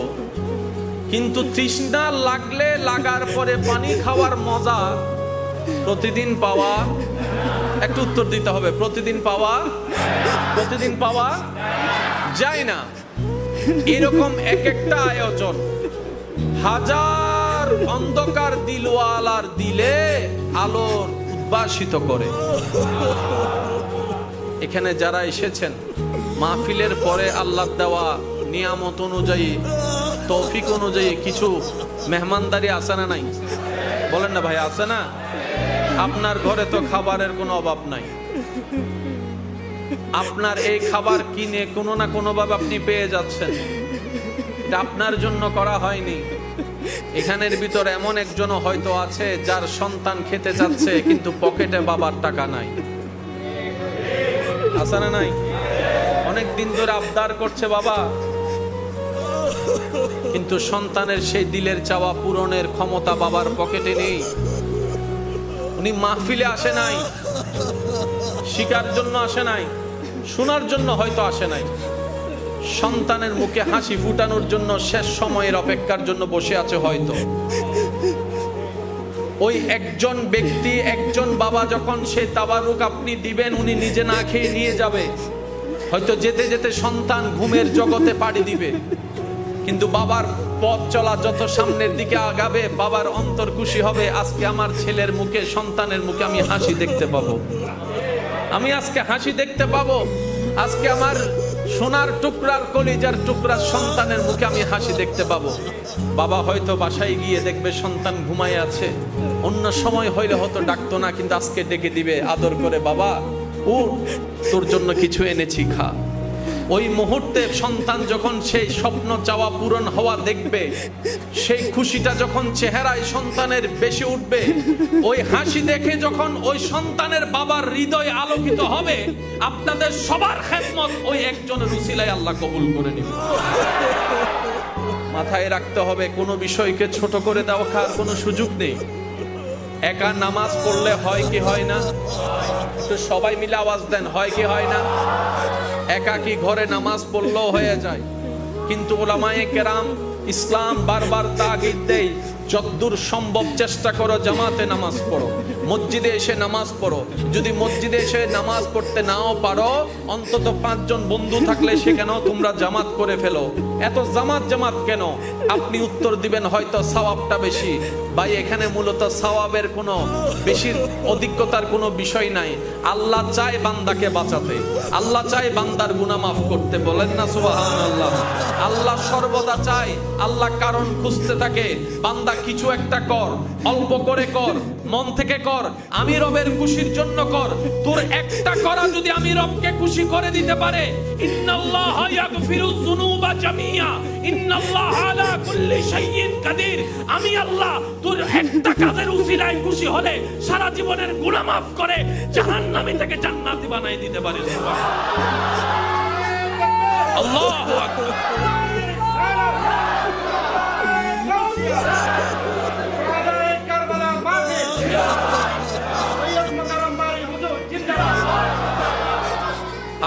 কিন্তু তৃষ্ণা লাগলে লাগার পরে পানি খাওয়ার মজা প্রতিদিন পাওয়া, একটু উত্তর দিতে হবে, প্রতিদিন পাওয়া যায় না। এরকম এক একটা আয়োজন হাজার অন্ধকার দিলওয়ালার দিলে আলোর উদ্ভাসিত করে। এখানে যারা এসেছেন মাহফিলের পরে আল্লাহ দেওয়া নিয়ামত অনুযায়ী, তৌফিক অনুযায়ী কিছু মেহমানদারি আছে না নাই? বলেন না ভাই, আছে না? আপনার ঘরে তো খাবারের কোনো অভাব নাই, আপনার এই খাবার কিনে কোনো না কোনো ভাবে আপনি পেয়ে যাচ্ছেন। এটা আপনার জন্য করা হয়নি। এখানের ভিতরে এমন একজনও হয়তো আছে যার সন্তান খেতে যাচ্ছে কিন্তু পকেটে বাবার টাকা নাই, আছে না নাই? অনেক দিন ধরে আবদার করছে বাবা, কিন্তু সন্তানের সেই দিলের চাওয়া পূরণের ক্ষমতা বাবার পকেটে নেই। উনি মাহফিলে আসে নাই, শিকার জন্য আসে নাই, শোনার জন্য হয়তো আসে নাই, সন্তানের মুখে হাসি ফুটানোর জন্য শেষ সময়ের অপেক্ষার জন্য বসে আছে হয়তো। ওই একজন ব্যক্তি, একজন বাবা যখন সেই তাবারুক আপনি দিবেন, উনি নিজে না খেয়ে নিয়ে যাবে, হয়তো যেতে যেতে সন্তান ঘুমের জগতে পাড়ি দিবে, কিন্তু বাবার পথ চলা যত সামনের দিকে আগাবে বাবার অন্তর খুশি হবে, আজকে আমার ছেলের মুখে, সন্তানের মুখে আমি হাসি দেখতে পাবো, আমি আজকে হাসি দেখতে পাবো, আজকে আমার সোনার টুকরার কলিজার টুকরার সন্তানের মুখে আমি হাসি দেখতে পাবো। বাবা হয়তো বাসায় গিয়ে দেখবে সন্তান ঘুমায় আছে, অন্য সময় হইলে হয়তো ডাকতো না, কিন্তু আজকে ডেকে দিবে আদর করে, বাবা উঠ, তোর জন্য কিছু এনেছি, খা। ওই মুহূর্তে সন্তান যখন সেই স্বপ্ন চাওয়া পূরণ হওয়া দেখবে, সেই খুশিটা যখন চেহারায় সন্তানের বেশি উঠবে, ওই হাসি দেখে যখন ওই সন্তানের বাবার হৃদয় আলোকিত হবে, আপনাদের সবার খেদমত ওই একজনের উসিলায় আল্লাহ কবুল করে নেবে। মাথায় রাখতে হবে, কোনো বিষয়কে ছোট করে দেওয়ার কোনো সুযোগ নেই। একা নামাজ পড়লে হয় কি হয় না? তো সবাই মিলে আওয়াজ দেন, হয় কি হয় না? একাকি ঘরে নামাজ পড়লেও হয়ে যায়, কিন্তু উলামায়ে কেরাম ইসলাম বারবার তাগিদ দেয়, যতদূর সম্ভব চেষ্টা করো জামাতে নামাজ পড়ো, মসজিদে এসে নামাজ পড়ো। যদি মসজিদে এসে নামাজ পড়তে নাও পারো, অন্তত 5 জন বন্ধু থাকলে সেখানেও তোমরা জামাত করে ফেলো। এত জামাত কেন? আপনি উত্তর দিবেন হয়তো সওয়াবটা বেশি। ভাই, এখানে মূলত সওয়াবের কোনো বেশি অধিকতার কোনো বিষয় নাই। আল্লাহ চায় বান্দাকে বাঁচাতে, আল্লাহ চায় বান্দার গুনাহ মাফ করতে। বলেন না সুবহানাল্লাহ। আল্লাহ সর্বদা চায়, আল্লাহ কারণ খুঁজতে থাকে, বান্দা কিছু একটা কর, অল্প করে কর, মন থেকে কর, আমি রবের খুশির জন্য কর। তোর একটা করা যদি আমি রবকে খুশি করে দিতে পারে, ইন্নাল্লাহা ইয়াগফিরুয যুনুবা জামিয়া ইন্নাল্লাহা আলা কুল্লি শাইইন কাদির। আমি আল্লাহ তোর একটা কাজের উসিলায় খুশি হলে সারা জীবনের গুনাহ মাফ করে জাহান্নামী থেকে জান্নাতি বানাই দিতে পারে। আল্লাহু আকবার।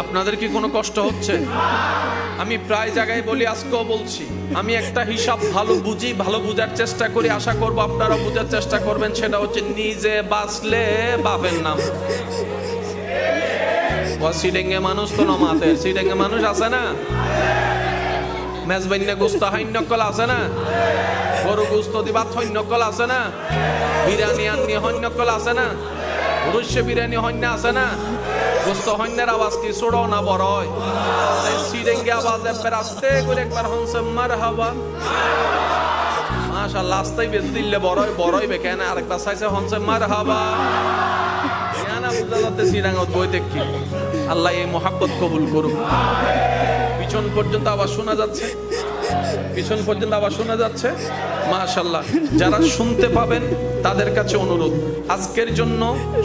আপনাদের কি কোনো কষ্ট হচ্ছে? আমি প্রায় জায়গায় বলি, আজকেও বলছি, আমি একটা হিসাব ভালো বুঝি, ভালো বুঝার চেষ্টা করি, আশা করব আপনারা বুঝার চেষ্টা করবেন। সেটা হচ্ছে, নিজে বাঁচলে বাপের নাম। সিডেঙ্গে মানুষ তো নমাতের, সিডেঙ্গে মানুষ আছে না? মেজবাইন্যা গুস্ত হন্যকল আছে না? গরু গুস্ত দিবা হন্যকল আছে না? বিরিয়ানি আননি হন্যকল আছে না? রুশ বিরিয়ানি হন্য আছে না? গোস্ত হন্যের আওয়াজ কি ছোট না বড় হয়? সিডেঙ্গে আওয়াজ একবার আস্তে করে একবার হনছে মারহাবা, মাশাআল্লাহ। আস্তেই বেশ দিলে বড়ই বেকেন, আরেকবার চাইছে হনছে মারহাবা। জানা বুঝা যাচ্ছে সিডাঙ্গত বই দেখি। আল্লাহ এই মোহাব্বত কবুল করুক। পিছন পর্যন্ত আওয়াজ শোনা যাচ্ছে, পিছন পর্যন্ত আওয়াজ শোনা যাচ্ছে, মাশাআল্লাহ। যারা শুনতে পাবেন তাদের কাছে অনুরোধ, আজকের জন্য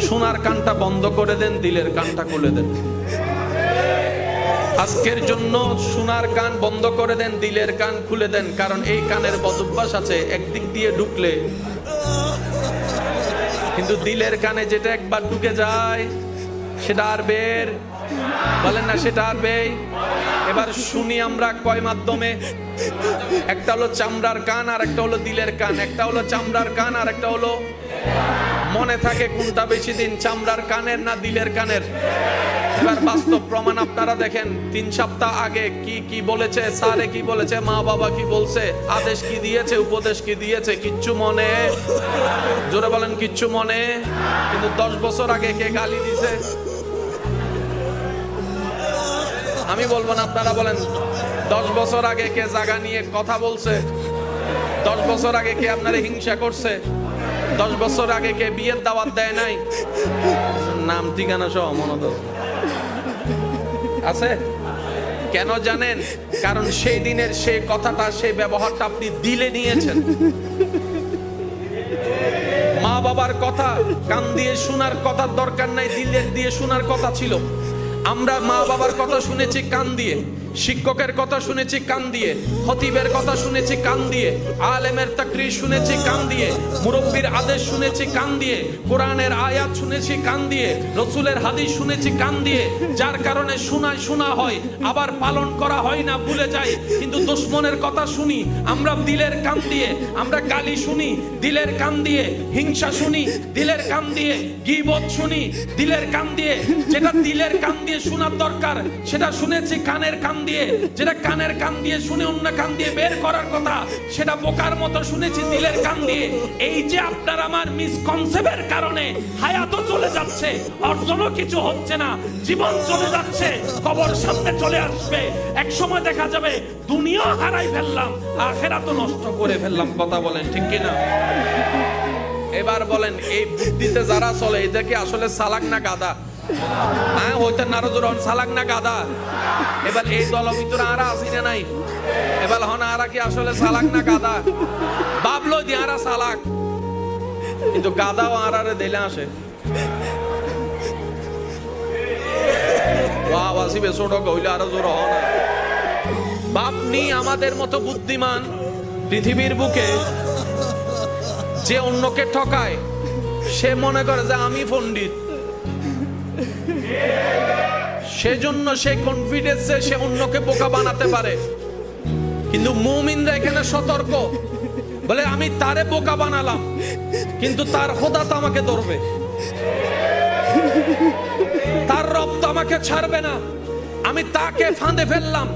শোনার কানটা বন্ধ করে দেন, দিলের কানটা খুলে দেন। আজকের জন্য শোনার কান বন্ধ করে দেন, দিলের কান খুলে দেন। কারণ এই কানের বদভ্যাস আছে, একদিক দিয়ে ঢুকলে কিন্তু দিলের কানে যেটা একবার ঢুকে যায় সেটা আর বের বলেন না, সেটা আর বের। এবার শুনি আমরা কয় মাধ্যমে? একটা হলো চামড়ার কান, আর একটা হলো দিলের কান। একটা হলো চামড়ার কান, আর একটা হলো মনে থাকে কোনটা বেশি দিন, চামড়ার কানের না দিলের কানের? এবার বাস্তব প্রমাণ আপনারা দেখেন। 3 সপ্তাহ আগে কি কি বলেছে, স্যারে কি বলেছে, মা বাবা কি বলছে, আদেশ কি দিয়েছে, উপদেশ কি দিয়েছে, কিচ্ছু মনে? জোরে বলেন, কিচ্ছু মনে? কিন্তু 10 বছর আগে কে গালি দিছে? আমি বলবো না, আপনারা বলেন। 10 বছর আগে কে জায়গা নিয়ে কথা বলছে? 10 বছর আগে কে আপনারা হিংসা করছে? 10 বছর আগে কে বিয়ের দাওয়াত দেয় নাই? নাম ঠিকানা সহ মনে আছে? কেন জানেন? কারণ সেই দিনের সেই কথাটা, সেই ব্যবহারটা আপনি দিলে নিয়েছেন। মা বাবার কথা কান দিয়ে শোনার কথার দরকার নাই, দিলের দিয়ে শোনার কথা ছিল। আমরা মা বাবার কথা শুনেছি কান দিয়ে, শিক্ষকের কথা শুনেছি কান দিয়ে, খতিবের কথা শুনেছি কান দিয়ে, আলেমের তাকরীর শুনেছি কান দিয়ে, মুরব্বির আদেশ শুনেছি কান দিয়ে, কোরআনের আয়াত শুনেছি কান দিয়ে, রসুলের হাদিস শুনেছি কান দিয়ে। যার কারণে শোনা হয়, আবার পালন করা হয় না, ভুলে যাই। কিন্তু দুশমনের কথা শুনি আমরা দিলের কান দিয়ে, আমরা গালি শুনি দিলের কান দিয়ে, হিংসা শুনি দিলের কান দিয়ে, গীবত শুনি দিলের কান দিয়ে। যেটা দিলের কান দিয়ে শোনার দরকার সেটা শুনেছি কানের কান দিয়ে, যেটা কানের কান দিয়ে শুনে অন্য কান দিয়ে বের করার কথা সেটা বোকার মতো শুনেছি দিলের কান দিয়ে। এই যে আপনার আমার মিসকনসেপ্টের কারণে হায়াতও চলে যাচ্ছে, অর্জনও কিছু হচ্ছে না, জীবন চলে যাচ্ছে, কবর সামনে চলে আসবে। এক সময় দেখা যাবে দুনিয়া হারাই ফেললাম, আখিরাতও নষ্ট করে ফেললাম। কথা বলেন ঠিক কিনা? এবার বলেন, এই বুদ্ধিতে যারা চলে এদের কি আসলে চালাক না গাধা? হ্যাঁ, হইতেন না রোজন চালাক না গাধা? এবার এই দল ভিতরে আরা আসি না নাই? এবার হন আরা কি আসলে চালাক না গাধা? ভাবলো দি আরা চালাক, কিন্তু গাধাও আরারে দিলে আসে। ওয়াসিবে ছোট কইলে আরো জোর হন। বাপনি আমাদের মতো বুদ্ধিমান পৃথিবীর বুকে যে অন্যকে ঠকায়, সে মনে করে যে আমি পণ্ডিত, সেজন্য সে কনফিডেন্সে সে অন্যকে বোকা বানাতে পারে। কিন্তু মুমিনরা এখানে সতর্ক, বলে আমি তারে বোকা বানালাম কিন্তু তার খোদা তো আমাকে ধরবে, তার রব তো আমাকে ছাড়বে না। আমি তাকে ফাঁদে ফেললাম,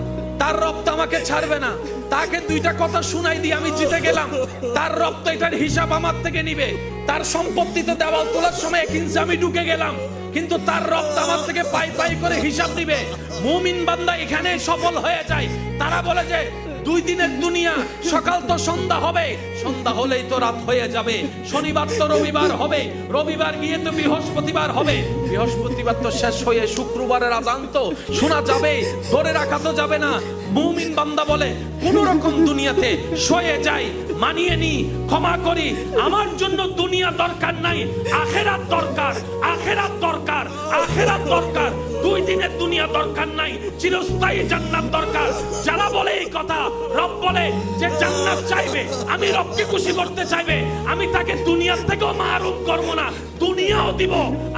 তার রব তো আমাকে ছাড়বে না। তাকে 2টা কথা শুনাই দিয়ে আমি জিতে গেলাম, তার রব তো এটার হিসাব আমার থেকে নিবে। তার সম্পত্তিতে দেওয়াল তোলার সময় 1 ইঞ্চি আমি ঢুকে গেলাম, কিন্তু তার রব তো আমার থেকে পাই করে হিসাব দিবে। মুমিন বান্দা এখানে সফল হয়ে যায়। তারা বলে যে 2 দিনের দুনিয়া, সকাল তো সন্ধ্যা হবে, সন্ধ্যা হলেই তো রাত হয়ে যাবে, শনিবার তো রবিবার হবে, রবিবার গিয়ে তো বৃহস্পতিবার হবে, বৃহস্পতিবার তো শেষ হয়ে শুক্রবারের আজান তো শোনা যাবে, ধরে রাখা তো যাবে না। মুমিন বান্দা বলে কোন রকম দুনিয়াতে সয়ে যাই, মানিয়ে নি, ক্ষমা করি, আমার জন্য দুনিয়া দরকার নাই, আখিরাত দরকার, আখিরাত দরকার, আখিরাত দরকার। 2 দিনের দুনিয়া দরকার নাই, চিরস্থায়ী জান্নাত দরকার। যারা বলে এই কথা, রব বলে যে জান্নাত চাইবে, আমি রবকে খুশি করতে চাইবে, আমি তাকে দুনিয়ার থেকেও মাহরুম করব না, দুনিয়াও দিব,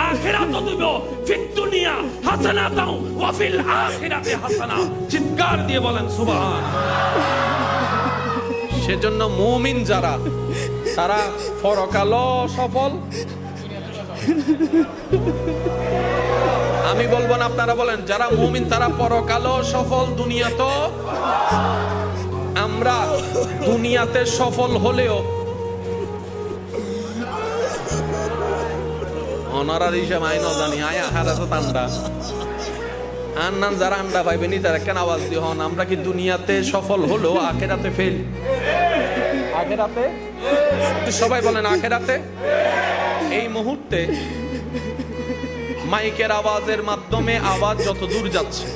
আখিরাতও দিব। ফিদ দুনিয়া হাসানাতাও ওয়া ফিল আখিরাতি হাসানা। চিৎকার দিয়ে বলেন সুবহান। সেজন্য মুমিন যারা, তারা পরকালও সফল। আমি বলবো না, আপনারা বলেন। যারা মুমিন তারা পরকালও সফল, দুনিয়াতেও। আমরা দুনিয়াতে সফল হলেও অনারার হিসাব আইন জানি, আয়া হারা তো তান্ডা আন্নান যারা আন্ডা পাইবেনি তারা কেন আওয়াজ দিয়ে হন। আমরা কি দুনিয়াতে সফল হলেও আখেরাতে ফেল? আখেরাতে সবাই বলেন আখেরাতে। এই মুহূর্তে মাইকের আওয়াজের মাধ্যমে আওয়াজ যত দূর যাচ্ছে,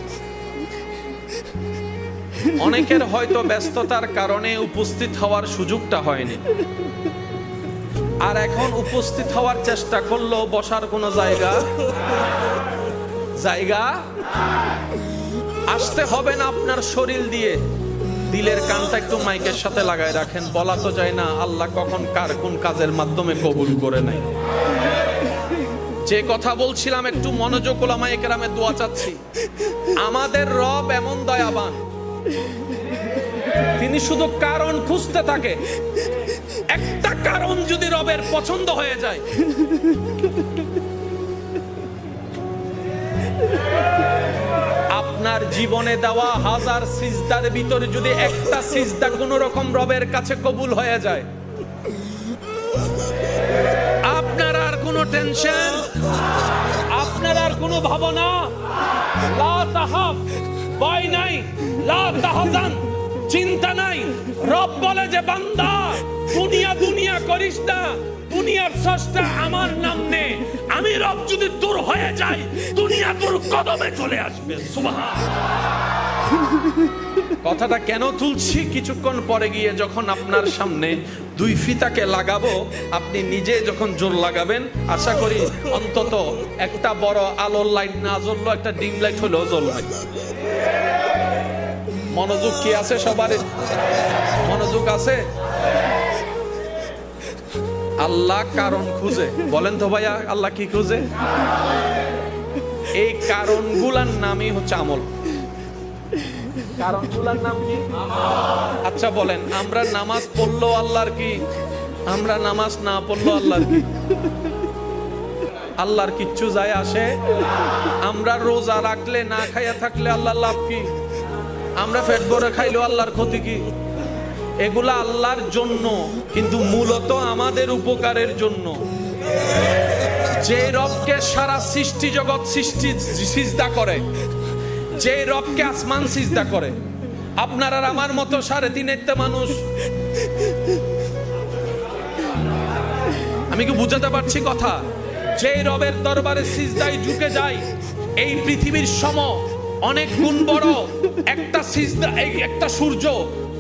অনেকের হয়তো ব্যস্ততার কারণে উপস্থিত হওয়ার সুযোগটা হয়নি, আর এখন উপস্থিত হওয়ার চেষ্টা করলেও বসার কোনো জায়গা আসতে হবে না আপনার শরীর দিয়ে, দিলের কানটা একটু মাইকের সাথে লাগায় রাখেন, বলা তো যায় না আল্লাহ কখন কার কোন কাজের মাধ্যমে কবুল করে নাই। যে কথা বলছিলাম একটু মনোযোগ, ওলামায়ে কেরামের দোয়া চাচ্ছি। আমাদের রব এমন দয়াবান, তিনি শুধু কারণ খুঁজতে থাকে। একটা কারণ যদি রবের পছন্দ হয়ে যায়, আপনার জীবনে দেওয়া হাজার সিজদার ভিতরে যদি একটা সিজদা কোন রকম রবের কাছে কবুল হয়ে যায়, আপনার আর কোনো টেনশন, আপনার আর কোনো ভাবনা, লা তাহাফ, ভয় নাই, লা তাহজান, চিন্তা নাই। রব বলে যে বান্দা দুনিয়া দুনিয়া করিস না, দুনিয়ার স্রষ্টা আমার নাম নে। আমি রব যদি দূর হয়ে যাই, দুনিয়া তোর কদমে চলে আসবে। কথাটা কেন তুলছি, কিছুক্ষণ পরে গিয়ে যখন আপনার সামনে দুই ফিতাকে লাগাবো, আপনি নিজে যখন জোর লাগাবেন, আশা করি অন্তত একটা বড় আলোর লাইট না জ্বললো, একটা ডিম লাইট হলেও জ্বলবে। মনোযোগ কি আছে সবার? মনোযোগ আছে? আল্লাহ কারণ খুঁজে, বলেন তো ভাইয়া আল্লাহ কি খুঁজে? এই কারণগুলার নামই হচ্ছে আমল। কারণগুলার নাম কি? আচ্ছা বলেন, আমরা নামাজ পড়লো আল্লাহর কি, আমরা নামাজ না পড়লো আল্লাহর কি? আল্লাহর কিচ্ছু যায় আসে? আমরা রোজা রাখলে না খাইয়া থাকলে আল্লাহর লাভ কি? আমরা পেট ভরে খাইলেও আল্লাহর ক্ষতি কি? এগুলা আল্লাহর জন্য, কিন্তু মূলত আমাদের উপকারের জন্য। যে রবকে সারা সৃষ্টি জগৎ সিজদা করে, যে রবকে আসমান সিজদা করে, আপনার আর আমার মতো 3.5 মানুষ। আমি কি বুঝাতে পারছি কথা? যে রবের দরবারে সিজদায় ঝুঁকে যায়, এই পৃথিবীর সম অনেক গুণ বড় একটা সিজদা, একটা সূর্য,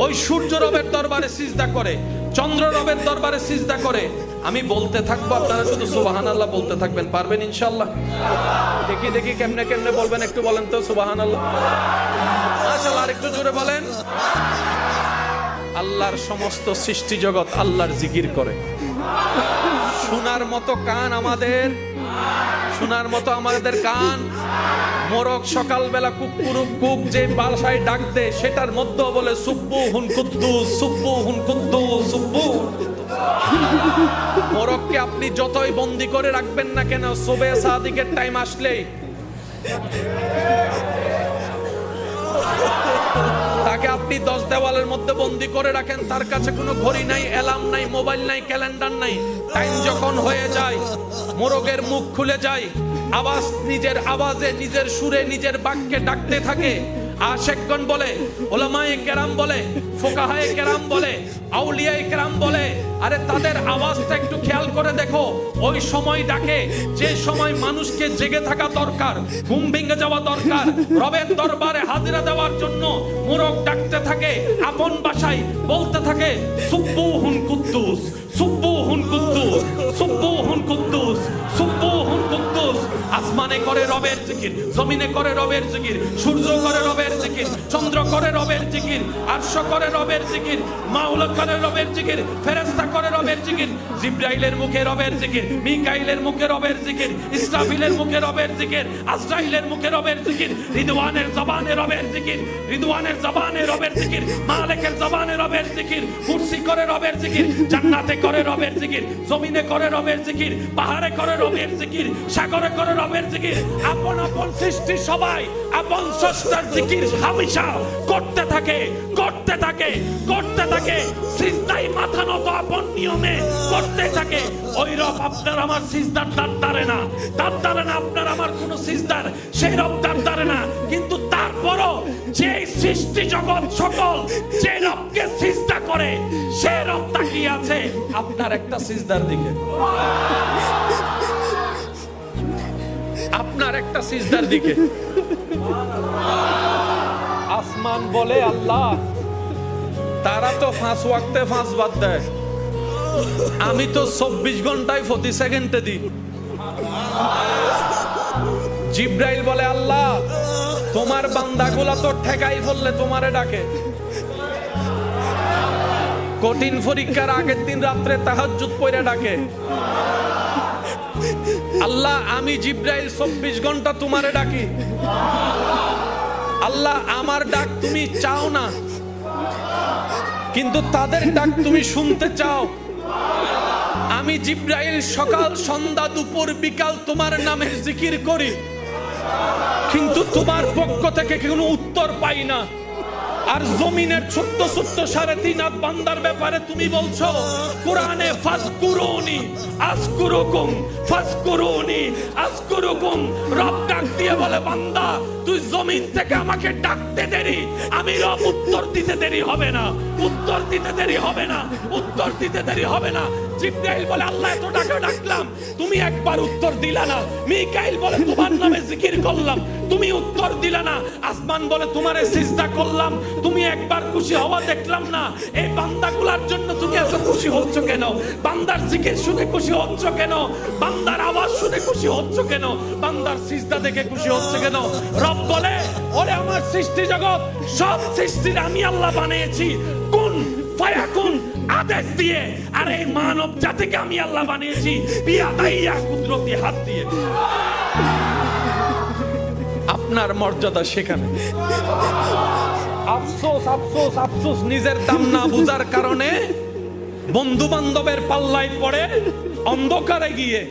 ওই সূর্য রবের দরবারে সিজদা করে, চন্দ্র রবের দরবারে সিজদা করে। আমি বলতে থাকবো, আপনারা শুধু সুবহানাল্লাহ বলতে থাকবেন। পারবেন ইনশাআল্লাহ? দেখি দেখি কেমনে কেমনে বলবেন, একটু বলেন তো সুবহানাল্লাহ। মাশাআল্লাহ, আরেকটু জোরে বলেন। আল্লাহর সমস্ত সৃষ্টি জগৎ আল্লাহর জিকির করে। শোনার মতো কান আমাদের, শোনার মতো আমাদের কান। মোরগ সকালবেলা কুকুরুক কুক যে বাসায় ডাক দে, সেটার মধ্যে বলে সুব্বুহুন কুদ্দুস, সুব্বুহুন কুদ্দুস, সুব্বুহুন কুদ্দুস। মোরগকে আপনি যতই বন্দি করে রাখবেন না কেন, সুবে সাদিকের টাইম আসলেই তাকে আপনি 10 দেওয়ালের মধ্যে বন্দি করে রাখেন, তার কাছে কোনো ঘড়ি নাই, অ্যালার্ম নাই, মোবাইল নাই, ক্যালেন্ডার নাই। টাইম যখন হয়ে যায়, মোরগের মুখ খুলে যায়, আওয়াজ নিজের আওয়াজে, নিজের সুরে, নিজের বাক্যে ডাকতে থাকে। আশেকগণ বলে, ওলামায়ে কেরাম বলে, ফুকাহায়ে কেরাম বলে, আউলিয়ায়ে কেরাম বলে, আরে তাদের আওয়াজটা একটু খেয়াল করে দেখো। ওই সময় ডাকে যে সময় মানুষকে জেগে থাকা দরকার, ঘুম ভেঙে যাওয়া দরকার। রবের দরবারে হাজিরা দেওয়ার জন্য মোরগ ডাকতে থাকে, আপন ভাষায় বলতে থাকে, সুব্বুহুন কুদ্দুস, সুব্বুহুন কুদ্দুস, সুব্বুহুন কুদ্দুস, সুব্বুহুন কুদ্দুস। আসমানে করে রবের জিকির, জমিনে করে রবের জিকির, সূর্য করে রবের জিকির, চন্দ্র করে রবের জিকির, আরশ করে রবের জিকির, মাওলা করে রবের জিকির, ফেরেশতা করে রবের জিকির, জিবরাইলের মুখে রবের জিকির, মিকাইলের মুখে রবের জিকির, ইসরাফিলের মুখে রবের জিকির, আজরাইলের মুখে রবের জিকির, রিদওয়ানের জবানে রবের জিকির, রিদওয়ানের জবানে রবের জিকির, মালিকের জবানে রবের জিকির, কুরসি করে রবের জিকির, জান্নাতে করে রবের জিকির, জমিনে করে রবের জিকির, পাহাড়ে করে রবের জিকির, সাগরে করে রবের জিকির। আপন আপন সৃষ্টি সবাই আপন স্রষ্টার জিকির হামেশা করতে থাকে, করতে থাকে, করতে থাকে। সিজদায় মাথা নত আপন নিয়মে করতে থাকে। ওই রব আপনার আমার সিজদার দাঁত দাঁড়ে না, দাঁত দাঁড়ে না আপনার আমার কোন সিজদার, সেই রব দাঁত দাঁড়ে না। কিন্তু তারপরও যে সৃষ্টি জগৎ সকল যে রবকে সিজদা করে, সে রব তাকিয়ে আছে আপনার একটা সিজদার দিকে, আপনার একটা সিজদার দিকে। আসমান বলে আল্লাহ, তারা তো 5 ওয়াক্তে 5 বাদ দেয়, আমি তো 24 ঘন্টায় প্রতি সেকেন্ডে দিই। জিবরাইল বলে আল্লাহ, তোমার বান্দাগুলা তো ঠেকাই ফেললে তোমারে ডাকে। কঠিন পরীক্ষার আগের দিন রাত্রে তাহাজ্জুদ পড়ে ডাকে, আল্লাহ আমি জিব্রাইল 24 ঘন্টা তোমারে ডাকি, আল্লাহ আমার ডাক তুমি চাও না, কিন্তু তাদের ডাক তুমি শুনতে চাও। আমি জিব্রাইল সকাল সন্ধ্যা দুপুর বিকাল তোমার নামে জিকির করি, কিন্তু তোমার পক্ষ থেকে কোনো উত্তর পাই না। আর জমিনের ছোট্ট ছোট্ট 3.5 হাত বান্দার ব্যাপারে তুমি বলছো কোরআনে ফাজকুরুনি আযকুরুকুম ফাজকুরুনি আযকুরুকুম। রব ডাক দিয়ে বলে বান্দা তুই জমিন থেকে আমাকে ডাকতে দেরি, আমি রব উত্তর দিতে দেরি হবে না, উত্তর দিতে দেরি হবে না, উত্তর দিতে দেরি হবে না। জিব্রাইল বলে আল্লাহ এত ডাকে ডাকলাম তুমি একবার উত্তর দিলা না। মিকাইল বলে তোমার নামে জিকির করলাম তুমি উত্তর দিলা না। আসমান বলে তোমারে সিজদা করলাম তুমি একবার খুশি হওয়া দেখলাম না। এই বান্দাগুলোর জন্য তুমি এত খুশি হচ্ছ কেন? বান্দার জিকির শুনে খুশি হচ্ছ কেন? বান্দার আওয়াজ শুনে খুশি হচ্ছ কেন? বান্দার সিজদা দেখে খুশি হচ্ছে কেন? রব বলে ওরে আমার সৃষ্টি জগৎ সব সৃষ্টির আমি আল্লাহ বানিয়েছি কোন ফায়াকুন আদেশ দিয়ে, আর এই মানব জাতিকে আমি আল্লাহ বানিয়েছি বিয়াদাইয়া কুদরতি হাত দিয়ে। আপনার মর্যাদা সেখানে। আফসোস আফসোস আফসোস নিজের দাম না বুঝার কারণে বন্ধু বান্ধবের পাল্লায় পড়ে অন্ধকারে গিয়ে,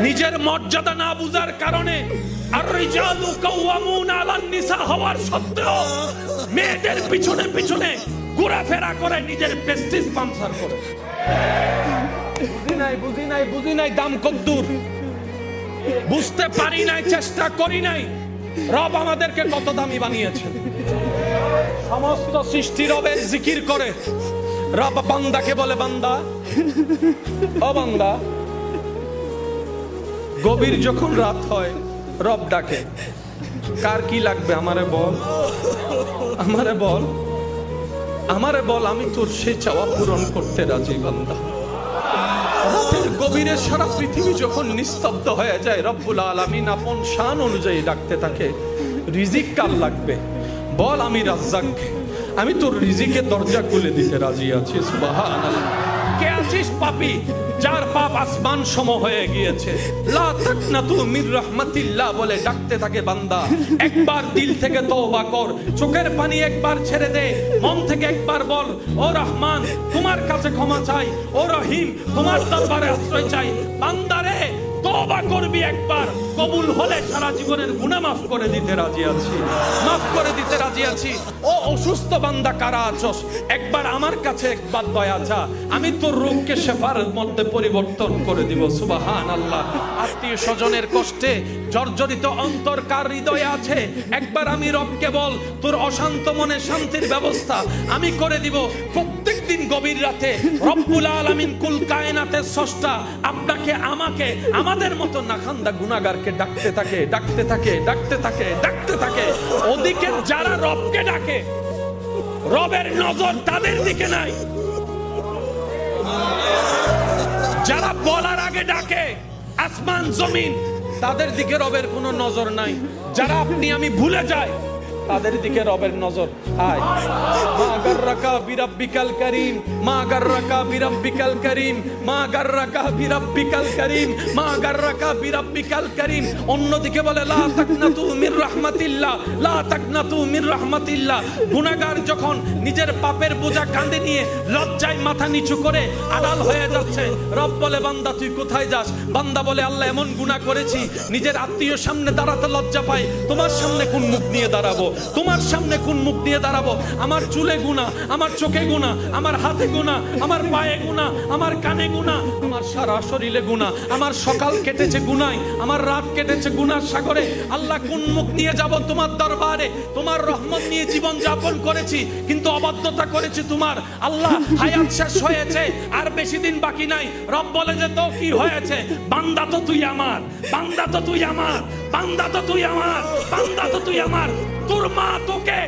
নিজের মর্যাদা না বুঝার কারণে আর রিজালু কাওয়ামুনা আলান নিসা হওয়ার সত্ত্বেও মেয়েদের পিছনে পিছনে ঘোরাফেরা করে নিজের প্রেস্টিজ পাঞ্চার করে। বুঝি নাই দাম কদ্দুর, বুঝতে পারি নাই, চেষ্টা করি নাই রব আমাদেরকে কত দামি বানিয়েছেন। সমস্ত সৃষ্টি রবের জিকির করে, রব বান্দাকে বলে বান্দা ও বান্দা। গভীর যখন রাত হয় রব ডাকে কার কি লাগবে আমারে বল, আমারে বল, আমারে বল, আমি তোর সে চাওয়া পূরণ করতে রাজি বান্দা। রাতের গভীরে সারা পৃথিবী যখন নিস্তব্ধ হয়ে যায় রব্বুল আলামিন আপন শান অনুযায়ী ডাকতে থাকে রিজিক কার লাগবে বল, আমি রাজ্জাক, আমি তোর রিজিকের দরজা খুলে দিতে রাজি আছি। সুবহানাল্লাহ। কে আছিস পাপী যার পাপ আসমান সম হয়ে গিয়েছে, লা তাকনাতু মির রাহমাতিল্লাহ বলে ডাকতে থাকে বান্দা। একবার দিল থেকে তওবা কর, চোখের পানি একবার ছেড়ে দে, মন থেকে একবার বল ও রহমান তোমার কাছে ক্ষমা চাই, ও রহিম তোমার দরবারে আশ্রয় চাই। বান্দারে তওবা করবি একবার, কবুল হলে সারা জীবনের গুনাহ মাফ করে দিতে রাজি আছি, মাফ করে দিতে রাজি আছি। ও অসুস্থ বান্দা কারা আছস, একবার আমার কাছে একবার দয়া চা, আমি তোর রোগকে শেফার মধ্যে পরিবর্তন করে দিব। সুবহানাল্লাহ। আত্মীয় স্বজনের কষ্টে জর্জরিত অন্তর কার হৃদয়ে আছে, একবার আমি রবকে বল তোর অশান্ত মনে শান্তির ব্যবস্থা আমি করে দিব। প্রত্যেক দিন গভীর রাতে রব্বুল আলামিন কুল কায়নাতের স্রষ্টা আপনাকে আমাকে আমাদের মতো নাখান্দা গুনাহগারকে ডাকতে থাকে, ডাকতে থাকে, ডাকতে থাকে, ডাকতে থাকে। ওদিকে যারা রবকে ডাকে রবের নজর তাদের দিকে নাই, যারা বলার আগে ডাকে আসমান জমিন তাদের দিকে রবের কোনো নজর নাই। যারা আপনি আমি ভুলে যাই তাদের দিকে রবের নজর। আয় মা গাররাকা বিরাব্বিকাল কারীম, মা গাররাকা বিরাব্বিকাল কারীম, মা গাররাকা বিরাব্বিকাল কারীম, মা গাররাকা বিরাব্বিকাল কারীম। অন্যদিকে বলে লা তাকনাতু মির রাহমাতিল্লাহ, লা তাকনাতু মির রাহমাতিল্লাহ। গুনাহগার যখন নিজের পাপের বোঝা কাঁধে নিয়ে লজ্জায় মাথা নিচু করে আড়াল হয়ে যাচ্ছে, রব বলে বান্দা তুই কোথায় যাস? বান্দা বলে আল্লাহ এমন গুনাহ করেছি নিজের আত্মীয় সামনে দাঁড়াতে লজ্জা পাই, তোমার সামনে কোন মুখ নিয়ে দাঁড়াবো, তোমার সামনে কোন মুখ নিয়ে দাঁড়াবো? আমার চুলে গুনাহ, আমার চোখে গুনাহ, আমার হাতে গুনাহ, আমার পায়ে গুনাহ, আমার কানে গুনাহ, আমার সারা শরীরে গুনাহ, আমার সকাল কেটেছে গুনায়, আমার রাত কেটেছে গুনার সাগরে। আল্লাহ কোন মুখ নিয়ে যাব তোমার দরবারে? তোমার রহমত নিয়ে জীবন যাপন করেছি কিন্তু অবাধ্যতা করেছি তোমার। আল্লাহ হায়াত শেষ হয়েছে আর বেশি দিন বাকি নাই। রব বলে যে তো কি হয়েছে? বান্দা তো তুই আমার, বান্দা তো তুই আমার, বান্দা তো তুই আমার, বান্দা তো তুই আমার। তোর মা তোকে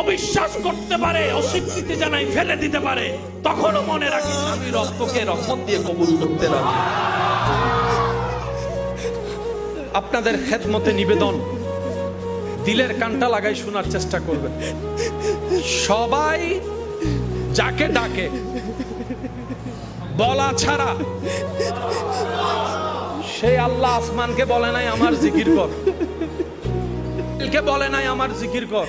অবিশ্বাস করতে পারে, অস্বীকৃতি জানাই ফেলে দিতে পারে, তখনও মনে রাখিস আমি রব তোকে রহমত দিয়ে কবুল করতে রাজি। আপনাদের খেদমতে নিবেদন, দিলের কানটা লাগাই শোনার চেষ্টা করবেন। সবাই যাকে ডাকে বলা ছাড়া, সেই আল্লাহ আসমানকে বলে নাই আমার জিকির কর, কে বলে নাই আমার জিকির কর।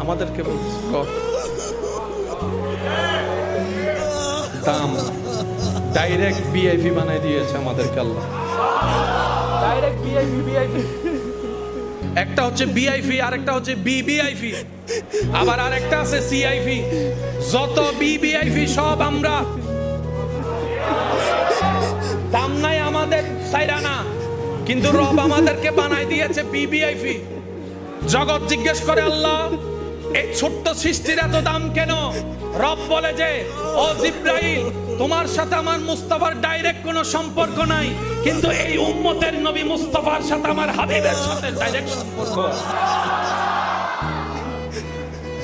আমাদেরকে বলছে কর। দাম ডাইরেক্ট ভিআইপি বানাই দিয়েছে আমাদেরকে আল্লাহ, ডাইরেক্ট ভিআইপি। একটা হচ্ছে ভিআইপি, আরেকটা হচ্ছে বিভিআইপি, আবার আরেকটা আছে সিআইপি। যত বিভিআইপি সব আমরা। দাম নাই আমাদের চাইরা না, কিন্তু রব আমাদেরকে বানাই দিয়েছে বিভিআইপি। জগৎ জিজ্ঞেস করে আল্লাহ এই ছোট্ট সৃষ্টির এত দাম কেন? রব বলে যে ও জিব্রাইল, তোমার সাথে আমার মুস্তাফার ডাইরেক্ট কোনো সম্পর্ক নাই, কিন্তু এই উম্মতের নবী মুস্তাফার সাথে আমার হাবিবের সাথে ডাইরেক্ট সম্পর্ক।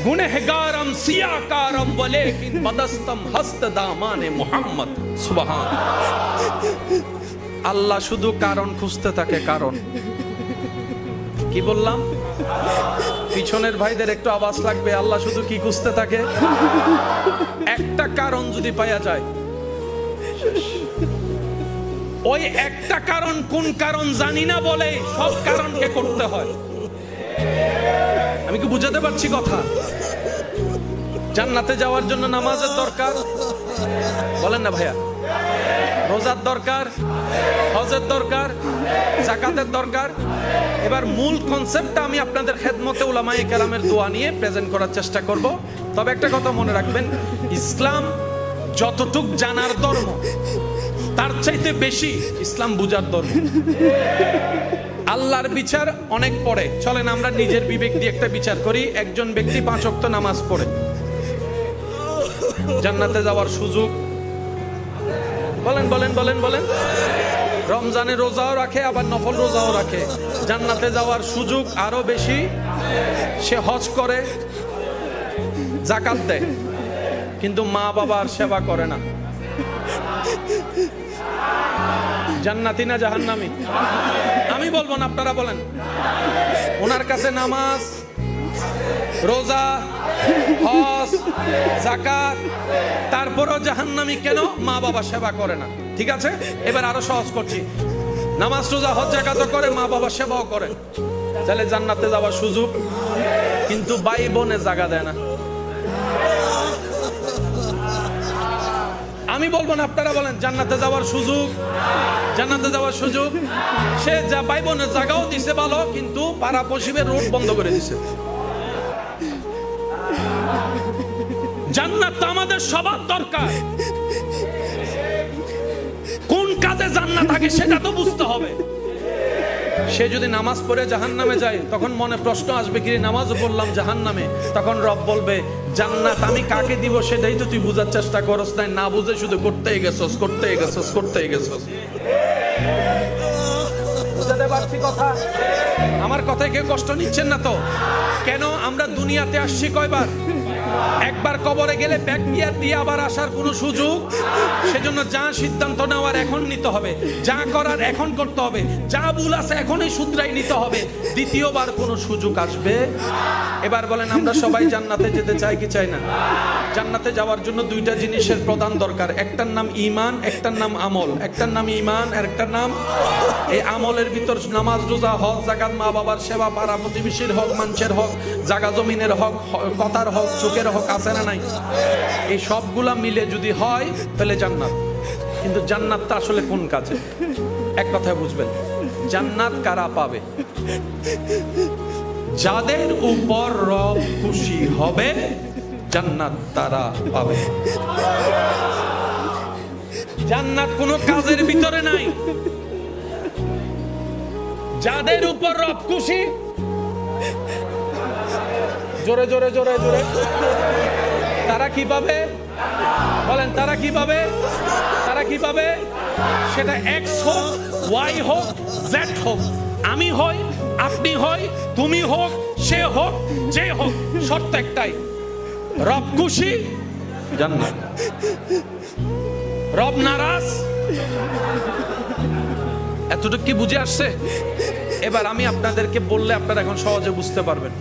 গুনহগারম সিয়াকারম ওয়ালাকিন বাদাস্তম হস্ত দামানে মুহাম্মদ। সুবহান আল্লাহ শুধু কারণ খুঁজতে থাকে। কারণ কি বললাম? পিছনের ভাইদের একটু আওয়াজ লাগবে। আল্লাহ শুধু কি খুঁজতে থাকে? একটা কারণ যদি পাওয়া যায়, ওই একটা কারণ কোন কারণ জানি না বলে সব কারণকে করতে হয়। আমি কি বুঝাতে পারছি কথা? জান্নাতে যাওয়ার জন্য নামাজের দরকার, বলেন না ভাইয়া? রোজার দরকার, হজের দরকার, যাকাতের দরকার। এবার মূল কনসেপ্টটা আমি আপনাদের খেদমতে উলামায়ে কেরামের দোয়া নিয়ে প্রেজেন্ট করার চেষ্টা করব। তবে একটা কথা মনে রাখবেন, ইসলাম যতটুক জানার ধর্ম, তার চাইতে বেশি ইসলাম বুঝার ধর্ম। আল্লাহর বিচার অনেক পড়ে। চলেন আমরা নিজের বিবেক দিয়ে একটা বিচার করি। একজন ব্যক্তি 5 ওয়াক্ত নামাজ পড়ে, জান্নাতে যাওয়ার সুযোগ। বলেন বলেন বলেন বলেন। রমজানে রোজাও রাখে, আবার নফল রোজাও রাখে, জান্নাতে যাওয়ার সুযোগ আরো বেশি। সে হজ করে, যাকাত দেয়, কিন্তু মা বাবার সেবা করে না। জান্নাতি না জাহান্নামী? আমি বলবো না, আপনারা বলেন। ওনার কাছে নামাজ, রোজা, হজ, যাকাত, তারপরও জাহান্নামী কেন? মা বাবা সেবা করে না। ঠিক আছে, এবার আরো সহজ করছি। নামাজ, রোজা, হজ, যাকাতও করে, মা বাবা সেবাও করে, তাহলে জান্নাতে যাওয়ার সুযোগ। কিন্তু ভাই বোনে জায়গা দেয় না। আমি বলবো না, আপনারা বলেন। জান্নাতে যাওয়ার সুযোগ, জান্নাতে যাওয়ার সুযোগ। সে যা ভাই বোনের জায়গাও দিছে ভালো, কিন্তু পাড়া পশ্চিমের রোড বন্ধ করে দিছে। জান্নাত তো আমাদের সবার দরকার। কোন কাজে জান্নাত থাকে সেটা তো বুঝতে হবে। সে যদি নামাজ পড়ে জাহান্নামে যায়, তখন মনে প্রশ্ন আসবে, কি নামাজ পড়লাম জাহান্নামে। তখন রব বলবে, জান্নাত আমি কাকে দিব সেটাই তো তুই বুঝার চেষ্টা করস নাই, না বুঝে শুধু করতেই গেছস, করতেই গেছস, করতেই গেছস। বুঝাতে পারছি কথা? আমার কথায় কেউ কষ্ট নিচ্ছেন না তো? কেন আমরা দুনিয়াতে আসছি কয়বার? একবার কবরে গেলে ব্যাক গিয়ার দিয়ে আবার আসার কোনো সুযোগ। সেজন্য যা সিদ্ধান্ত নেওয়ার এখন নিতে হবে, যা করার এখন করতে হবে, যা ভুল আছে এখনই শুধরাই নিতে হবে। দ্বিতীয়বার কোনো সুযোগ আসবে। এবার বলেন, আমরা সবাই জান্নাতে যেতে চাই কি চাই না? জান্নাতে যাওয়ার জন্য দুইটা জিনিসের প্রধান দরকার। একটার নাম ঈমান, একটার নাম আমল। একটার নাম ঈমান, আর একটার নাম এই আমলের ভিতর নামাজ, রোজা, হজ, যাকাত, মা বাবার সেবা, পাড়া প্রতিবেশীর হক, মানুষের হক, জায়গা জমিনের হক, কথার হক, চোখের হক আছে না নাই? এই সবগুলা মিলে যদি হয় তাহলে জান্নাত। কিন্তু জান্নাতটা আসলে কোন কাজে? এক কথায় বুঝবেন, জান্নাত কারা পাবে? যাদের উপর রব খুশি হবে, জান্নাত তারা পাবে। জান্নাত কোনো কাজের ভিতরে নাই। যাদের উপর রব খুশি, জোরে জোরে জোরে জোরে, তারা কি পাবে? বলেন, তারা কি পাবে? তারা কি পাবে? সেটা এক্স হোক, ওয়াই হোক, জেড হোক, আমি হই, আপনি হই, তুমি হোক, সে হোক, যে হোক, শর্ত একটাই, রব খুশি, জান্নাত। রব নারাজ। এতটুকু কি বুঝে আসছে? এবার আমি আপনাদেরকে বললে আপনারা এখন সহজে বুঝতে পারবেন।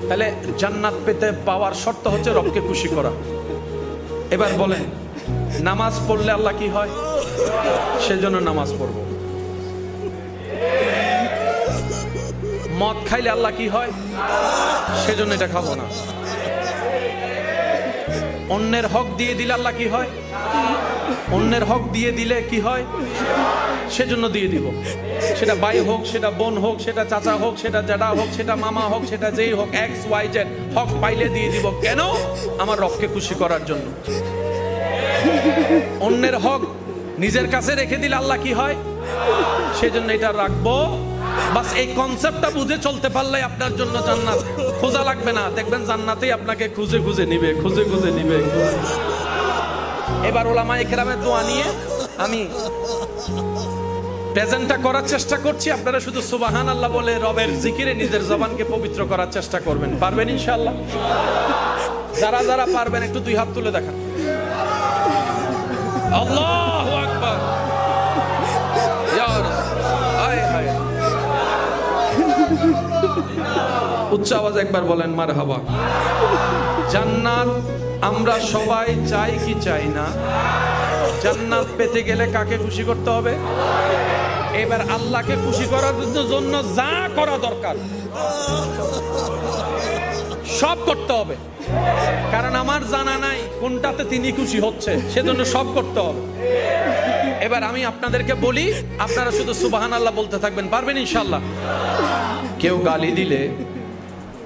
তাহলে জান্নাত পেতে পাওয়ার শর্ত হচ্ছে রবকে খুশি করা। এবার বলেন, নামাজ পড়লে আল্লাহ কি হয়? সেজন্য নামাজ পড়বো। মদ খাইলে আল্লাহ কি হয়? সেজন্য এটা খাবো না। অন্যের হক দিয়ে দিলে আল্লাহ কি হয়? অন্যের হক দিয়ে দিলে কি হয়? সেজন্য দিয়ে দিব। সেটা ভাই হোক, সেটা বোন হোক, সেটা চাচা হোক, সেটা জ্যাঠা হোক, সেটা মামা হোক, সেটা যেই হোক, এক্স ওয়াই জেড, হক পাইলে দিয়ে দিব। কেন? আমার রবকে খুশি করার জন্য। অন্যের হক নিজের কাছে রেখে দিলে আল্লাহ কি হয়? সেজন্য এটা রাখবো। বাস এই কনসেপ্টটা বুঝে চলতে পারলে আপনার জন্য জান্নাত খোঁজা লাগবে না। দেখবেন জান্নাতেই আপনাকে খুঁজে খুঁজে নিবে, খুঁজে খুঁজে নিবে। এবার ওলামায়ে কেরামের দোয়া নিয়ে আমি প্রেজেন্টটা করার চেষ্টা করছি। আপনারা শুধু সুবহানাল্লাহ বলে রবের জিকিরে নিজের জবানকে পবিত্র করার চেষ্টা করবেন। পারবেন ইনশাআল্লাহ? যারা যারা পারবেন একটু দুই হাত তুলে দেখান। আল্লাহু আকবার। ইয়া রাসূল, হায় হায়। উচ্চ আওয়াজে একবার বলেন মারহাবা। জান্নাত আমরা সবাই চাই কি চাই না? জান্নাত পেতে গেলে কাকে খুশি করতে হবে? এবার আল্লাহকে খুশি করার জন্য যা করা দরকার সব করতে হবে। কারণ আমার জানা নাই কোনটাতে তিনি খুশি হচ্ছে, সেজন্য সব করতে হবে। এবার আমি আপনাদেরকে বলি, আপনারা শুধু সুবহানাল্লাহ বলতে থাকবেন। পারবেন ইনশাআল্লাহ? কেউ গালি দিলে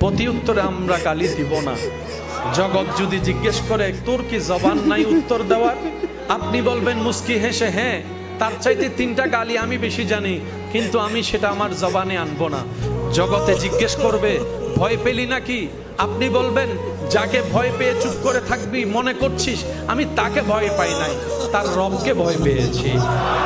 প্রতি উত্তরে আমরা গালি দিব না। জগৎ যদি জিজ্ঞেস করে তোর কি জবান নাই উত্তর দেওয়ার, আপনি বলবেন মুস্কি হেসে হ্যাঁ, তার চাইতে 3টা গালি আমি বেশি জানি, কিন্তু আমি সেটা আমার জবানে আনবো না। জগতে জিজ্ঞেস করবে ভয় পেলি নাকি, আপনি বলবেন যাকে ভয় পেয়ে চুপ করে থাকবি মনে করছিস, আমি তাকে ভয় পাই নাই, তার রবকে ভয় পেয়েছি,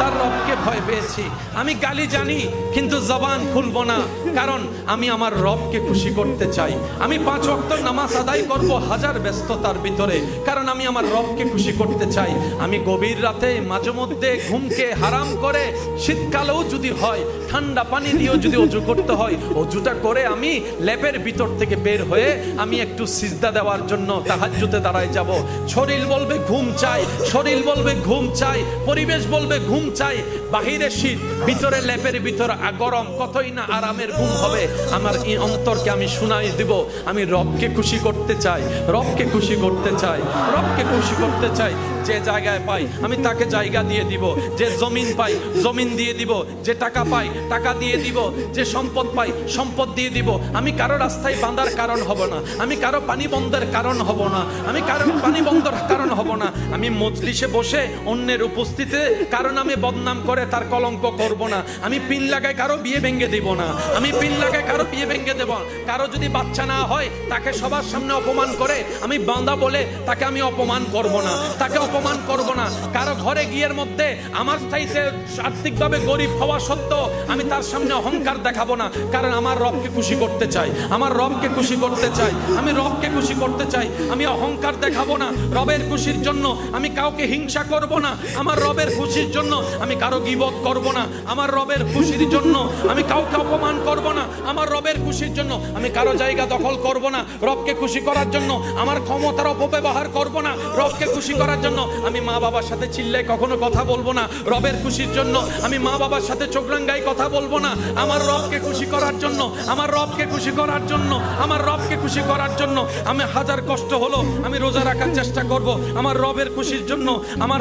তার রবকে ভয় পেয়েছি। আমি গালি জানি কিন্তু জবান খুলবো না, কারণ আমি আমার রবকে খুশি করতে চাই। আমি 5 ওয়াক্ত নামাজ আদায় করব হাজার ব্যস্ততার ভিতরে, কারণ আমি আমার রবকে খুশি করতে চাই। আমি গভীর রাতে মাঝে মধ্যে ঘুমকে হারাম করে, শীতকালেও যদি হয় ঠান্ডা পানি দিয়েও যদি অজু করতে হয়, অজুটা করে আমি ল্যাপের ভিতর থেকে বের হয়ে আমি একটু সিজদা দেওয়ার জন্য তাহাজ্জুদে দাঁড়ায় যাব। শরীর বলবে ঘুম চাই, শরীর বলবে ঘুম চাই, পরিবেশ বলবে ঘুম চাই। বাহিরে শীত, ভিতরে ল্যাপের ভিতর গরম, কতই না আরামের ঘুম হবে। আমার এই অন্তরকে আমি শুনাই দিব আমি রবকে খুশি করতে চাই, রবকে খুশি করতে চাই, রবকে খুশি করতে চাই। যে জায়গায় পাই আমি তাকে জায়গা দিয়ে দিব, যে জমিন পাই জমিন দিয়ে দিব, যে টাকা পাই টাকা দিয়ে দিব, যে সম্পদ পাই সম্পদ দিয়ে দিব। আমি কারো রাস্তায় বাঁধার কারণ হব না, আমি কারো পানি বন্ধের কারণ হব না, আমি কারো পানি বন্ধের কারণ হব না। আমি মজলিসে বসে অন্যের উপস্থিতিতে কারণ আমি বদনাম করে তার কলঙ্ক করব না। আমি পিন লাগায় কারো বিয়ে ভেঙে দিব না, আমি পিন লাগায় কারো বিয়ে ভেঙে দেব। কারো যদি বাচ্চা না হয় তাকে সবার সামনে অপমান করে আমি বাঁধা বলে তাকে আমি অপমান করব না, তাকে অপমান করব না। কারো ঘরে গিয়ের মধ্যে আমার চাইতে আর্থিকভাবে গরিব হওয়া সত্ত্বেও আমি তার সামনে অহংকার দেখাবো না, কারণ আমার রবকে খুশি করতে চাই, আমার রবকে খুশি করতে চাই, আমি রবকে খুশি করতে চাই। আমি অহংকার দেখাবো না, রবের খুশির জন্য আমি কাউকে হিংসা করব না, আমার রবের খুশির জন্য আমি কারো গীবত করব না, আমার রবের খুশির জন্য আমি কাউকে অপমান করব না, আমার রবের খুশির জন্য আমি কারো জায়গা দখল করব না, রবকে খুশি করার জন্য আমার ক্ষমতার অপব্যবহার করব না, রবকে খুশি করার জন্য আমি মা বাবার সাথে চিল্লাই কখনো কথা বলবো না, রবের খুশির জন্য আমি মা বাবার সাথে চোখ রাঙ্গাই কথা বলবো না। আমার রবকে খুশি করার জন্য, আমার রবকে খুশি করার জন্য, আমার রবকে খুশি করার জন্য আমি হাজার কষ্ট হলো আমি রোজা রাখার চেষ্টা করব, আমার রবের খুশির জন্য আমার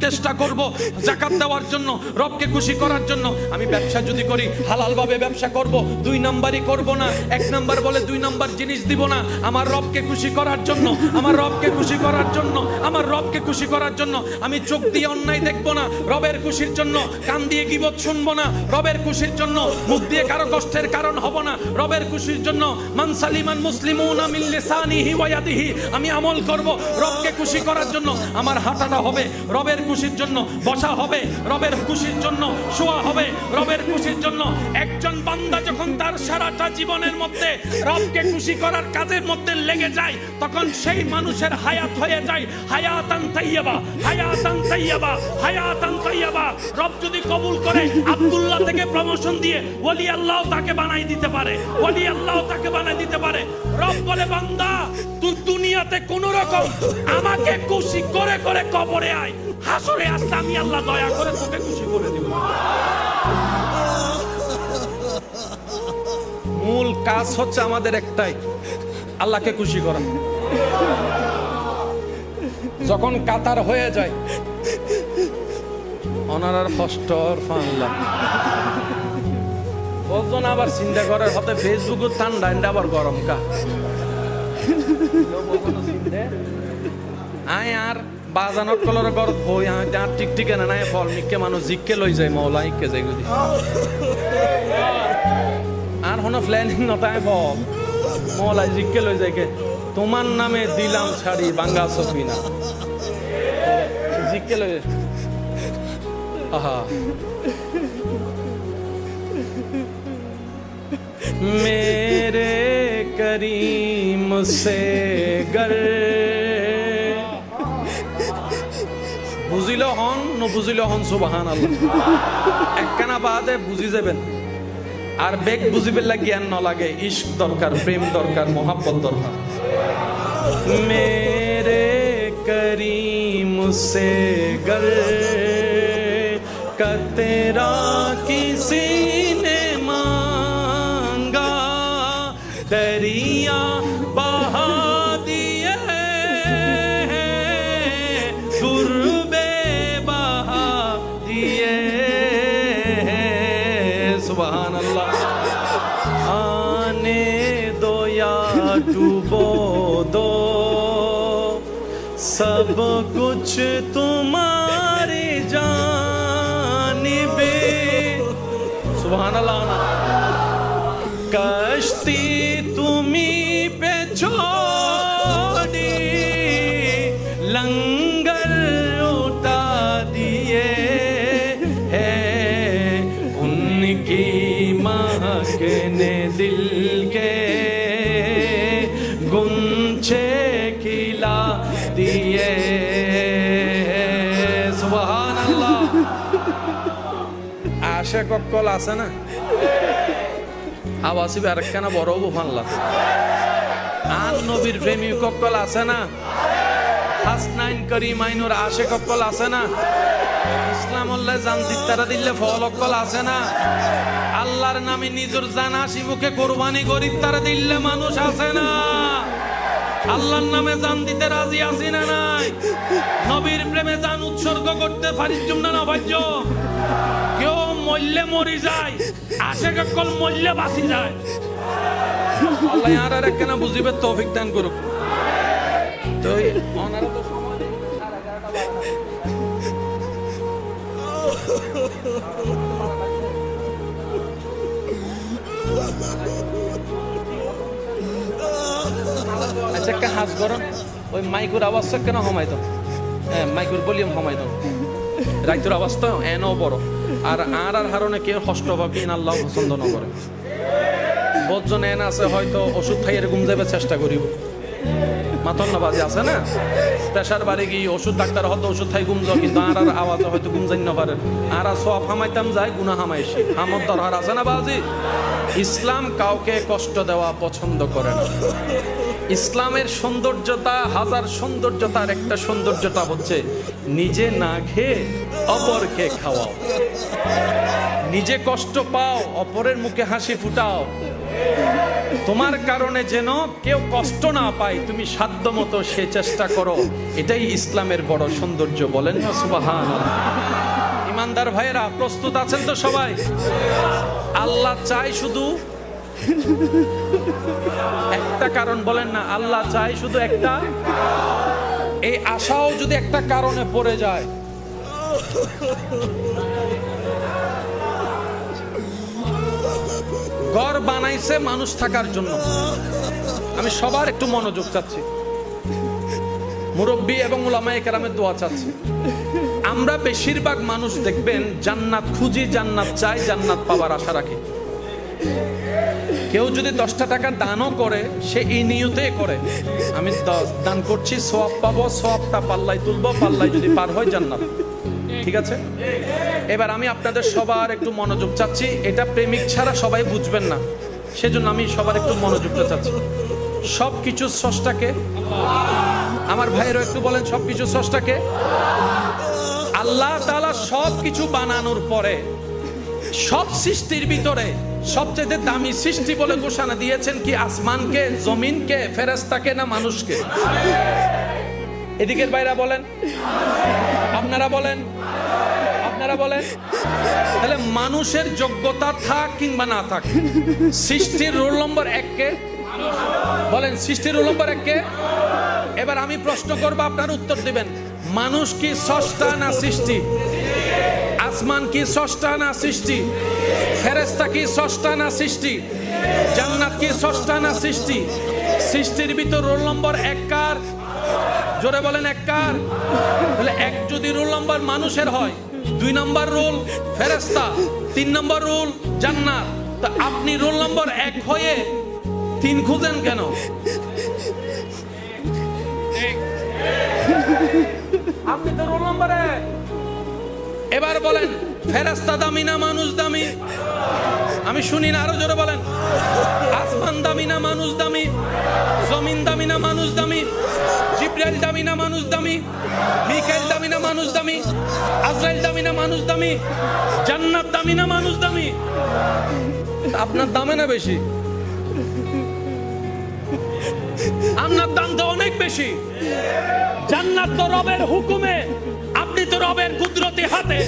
চেষ্টা করব যাকাত দেওয়ার জন্য, রবকে খুশি করার জন্য। আমি ব্যবসা যদি করি হালালভাবে ব্যবসা করব, 2 নাম্বারই করব না, 1 নাম্বার বলে 2 নাম্বার জিনিস দিব না। আমার রবকে খুশি করার জন্য, আমার রবকে খুশি করার জন্য, আমার রবকে খুশি করার জন্য আমি চোখ দিয়ে অন্যায় দেখব না, রবের খুশির জন্য কান দিয়ে গীবত শুনবো না, রবের খুশির জন্য মুখ দিয়ে কারো কষ্টের কারণ হব না, রবের খুশির জন্য মান সালিমান মুসলিমুনা মিন লিসানিহি ওয়া ইয়াদিহি আমি আমল করব রবকে খুশি করার জন্য। আমার হাঁটাটা হবে রবের খুশির জন্য, বসা হবে রবের খুশির জন্য, শোয়া হবে রবের খুশির জন্য। একজন বান্দা যখন তার সারাটা জীবনের মধ্যে রবকে খুশি করার কাজের মধ্যে লেগে যায়, তখন সেই মানুষের হায়াত হয়ে যায় হায়াতান তাইয়্যিবা। তাইয়্যিবা, হায়াতান তাইয়্যিবা, হায়াতান তাইয়্যিবা। রব যদি কবুল করে আব্দুল্লাহ থেকে প্রমোশন দিয়ে ওলি আল্লাহ তাকে বানাই দিতে পারে, ওলি আল্লাহ তাকে বানাই দিতে পারে। রব বলে বান্দা তুই দুনিয়াতে কোন রকম আমাকে খুশি করে করে কবরে আয়, হাসরে আসলে আমি আল্লাহ দয়া করে তোকে খুশি করে দিব। মূল কাজ হচ্ছে আমাদের একটাই, আল্লাহকে খুশি করা। যখন কাতার হয়ে যায় ওনার কষ্টর ফানলা বলতো না, আবার চিন্তা করে হতে ফেসবুকে ঠান্ডা আবার গরম কা আয় আর বাজানোর কলর গরত বই আর টিকটিকে না নাই ফল মিকে মানুষ জিককে লই যায় মৌলা ইকে যায় গুদি আর হনো প্ল্যানিং নতায় ফল মৌলা জিককে লই যায় কে তোমার নামে দিলাম ছাড়ি বাঙ্গা সফিনা জিককে লই আহা मेरे करीम से गर বুঝিল হন বুঝিল হন সুবহান আল্লাহ একখানা বাদে বুঝি যাবেন আর বেগ বুঝিবেন লাগে জ্ঞান ন লাগে ইশক দরকার প্রেম দরকার মোহাব্বত দরকার मेरे करीम से गर का तेरा किसी ने दरिया बहा दिए गुरबे बहा दिए सुभान अल्लाह आने दो या डूबो दो सब कुछ तुम्हारी जानिबे सुभान अल्लाह कश्ती तुम्ही पे छोड़ी लंगर उठा दिए हैं उनकी महक ने दिल के गुंचे खिला दिए सुभान अल्लाह आशिक कल आसे ना আওয়াসিবে আরেকখানা বড় বুফানলা আর নবীর প্রেমী কক্কল আছে না হাসনাইন করিম আইনুর আশিক কক্কল আছে না ইসলাম আল্লাহ জান দিতারা দিলে ফল কক্কল আছে না আল্লাহর নামে নিজের জান হাসি মুখে কুরবানি করি তারা দিলে মানুষ আছে না আল্লাহর নামে জান দিতে রাজি আছি না নাই নবীর প্রেমে জান উৎসর্গ করতে পারিস না না ভাইজ কেউ মরলে মরি যায় আশিক কল মরলে বাঁচি যায় আল্লাহ আর একখানা বুঝিবে তৌফিক দান করুক তো ওনারা তো সময় আচ্ছা একটা হাস করুন ওই মাইকুর আওয়াজ কেন হমাইতো হ্যাঁ মাইকুর ভলিউম হমাইতো রাইতুর আওয়াজ তো এনও বড় আর হারণে কেউ কষ্ট পাবে আল্লাহ পছন্দ না করে বহুজন এন আছে হয়তো ওষুধ খাইয়ে ঘুম যাবে চেষ্টা করিব মাতন বাজে আছে না প্রেশার বাড়ি গিয়ে ওষুধ ডাক্তার হয়তো ওষুধ খাই ঘুম যাও কিন্তু আর আওয়াজ হয়তো ঘুম যাই না পারে আর সব হামাইতাম যায় গুনা হামাইছি হামত দরকার আছে না বাজি ইসলাম কাউকে কষ্ট দেওয়া পছন্দ করে না ইসলামের সৌন্দর্যতা হাজার সৌন্দর্যতার একটা সৌন্দর্যতা হচ্ছে নিজে না খেয়ে অপরকে খাওয়াও নিজে কষ্ট পাও অপরের মুখে হাসি ফুটাও তোমার কারণে যেন কেউ কষ্ট না পায় তুমি সাধ্যমতো সে চেষ্টা করো এটাই ইসলামের বড় সৌন্দর্য বলেন না সুবহানাল্লাহ ইমানদার ভাইয়েরা প্রস্তুত আছেন তো সবাই আল্লাহ চাই শুধু একটা কারণ বলেন না আল্লাহ চাই শুধু একটা এই আশাও যদি একটা কারণে পড়ে যায় ঘর বানাইছে মানুষ থাকার জন্য আমি সবার একটু মনোযোগ চাচ্ছি মুরব্বী এবং উলামায়ে কেরামের দোয়া চাচ্ছি আমরা বেশিরভাগ মানুষ দেখবেন জান্নাত খুঁজি জান্নাত চাই জান্নাত পাওয়ার আশা রাখি কেউ যদি 10টা টাকা দানও করে, সে এই নিয়তে করে, আমি দান করছি, সওয়াব পাবো, সওয়াবটা পাল্লায় তুলবো, পাল্লায় যদি পার হয় জান্নাত। ঠিক আছে? এবার আমি আপনাদের সবার একটু মনোযোগ চাচ্ছি, এটা প্রেমিক ছাড়া সবাই বুঝবেন না, সেজন্য আমি সবার একটু মনোযোগটা চাচ্ছি। সব কিছু স্রষ্টাকে, আমার ভাইয়েরও একটু বলেন, সব কিছু স্রষ্টাকে। আল্লাহ তাআলা সব কিছু বানানোর পরে সব সৃষ্টির ভিতরে সবচেয়ে দামি সৃষ্টি বলে ঘোষণা দিয়েছেন কি? আসমানকে, জমিনকে, ফেরেশতাকে, না মানুষকে? এদিকের বাইরা বলেন, আপনারা বলেন, আপনারা বলেন। তাহলে মানুষের যোগ্যতা থাক কিংবা না থাক, সৃষ্টির রোল নম্বর 1 কে বলেন, সৃষ্টির রোল নম্বর 1 কে। এবার আমি প্রশ্ন করব, আপনারা উত্তর দিবেন। মানুষ কি স্রষ্টা না সৃষ্টি? আসমান কি স্রষ্টা না সৃষ্টি? ফেরেশতা কি স্রষ্টা না সৃষ্টি? জান্নাত কি স্রষ্টা না সৃষ্টি? সৃষ্টির ভিতর রোল নম্বর 1 কার? জোরে বলেন, 1 কার? তাহলে 1 যদি রোল নম্বর মানুষের হয়, 2 নম্বর রোল ফেরেশতা, 3 নম্বর রোল জান্নাত। তা আপনি রোল নম্বর 1 হয়ে 3 খুঁজেন কেন? আপনি তো রোল নম্বর 1। এবার বলেন, ফেরেশতা দামি না মানুষ দামি? আমি শুনি না, আরো জোরে বলেন। আসমান দামি না মানুষ দামি? জমিন দামি না মানুষ দামি? জিবরাইল দামি না মানুষ দামি? মিকাইল দামি না মানুষ দামি? আজরাইল দামি না মানুষ দামি? জান্নাত দামি না মানুষ দামি? আপনার দামে না বেশি? আপনার দাম তো অনেক বেশি। জান্নাত তো রবের হুকুমে, আপনি তো রবের কুদরতি হাতে,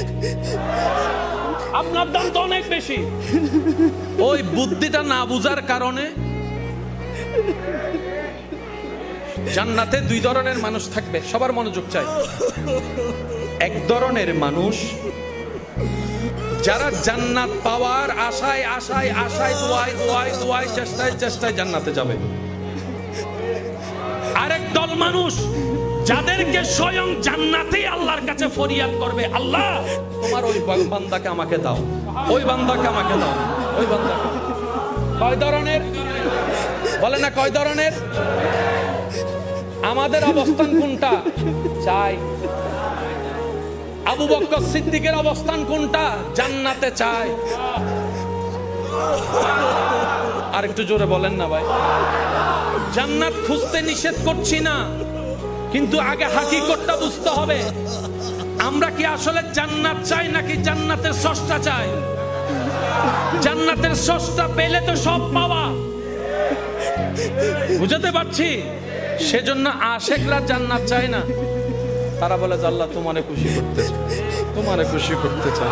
আপনার দাম তো অনেক বেশি। ওই বুদ্ধিটা না বুঝার কারণে জান্নাতে 2 ধরনের মানুষ থাকবে, সবার মনোযোগ চাই। 1 ধরনের মানুষ যারা জান্নাত পাওয়ার আশায় আশায় আশায় দোয়ায় চেষ্টায় চেষ্টায় জান্নাতে যাবে। আরেক দল মানুষ যাদেরকে স্বয়ং জান্নাতেই আল্লাহর কাছে ফরিয়াদ করবে, আল্লাহ তোমার ওই বান্দাকে আমাকে দাও, ওই বান্দাকে আমাকে দাও, ওই বান্দাকে। কয় ধরনের বলে না? কয় ধরনের? আমাদের অবস্থান কোনটা? চাই। আবু বকর সিদ্দিকের অবস্থান কোনটা? জান্নাতে চায়। আর একটু জোরে বলেন না ভাই। জান্নাত খুঁজতে নিষেধ করছি না, কিন্তু আগে হাকিকতটা বুঝতে হবে। আমরা কি আসলে জান্নাত চাই নাকি জান্নাতের স্রষ্টা চাই? জান্নাতের স্রষ্টা পেলে তো সব পাওয়া, বুঝতে পারছি। সেজন্য আশেকরা জান্নাত চায় না। তারা বলে যে আল্লাহ তোমারে খুশি করতে চাই, তোমারে খুশি করতে চাই,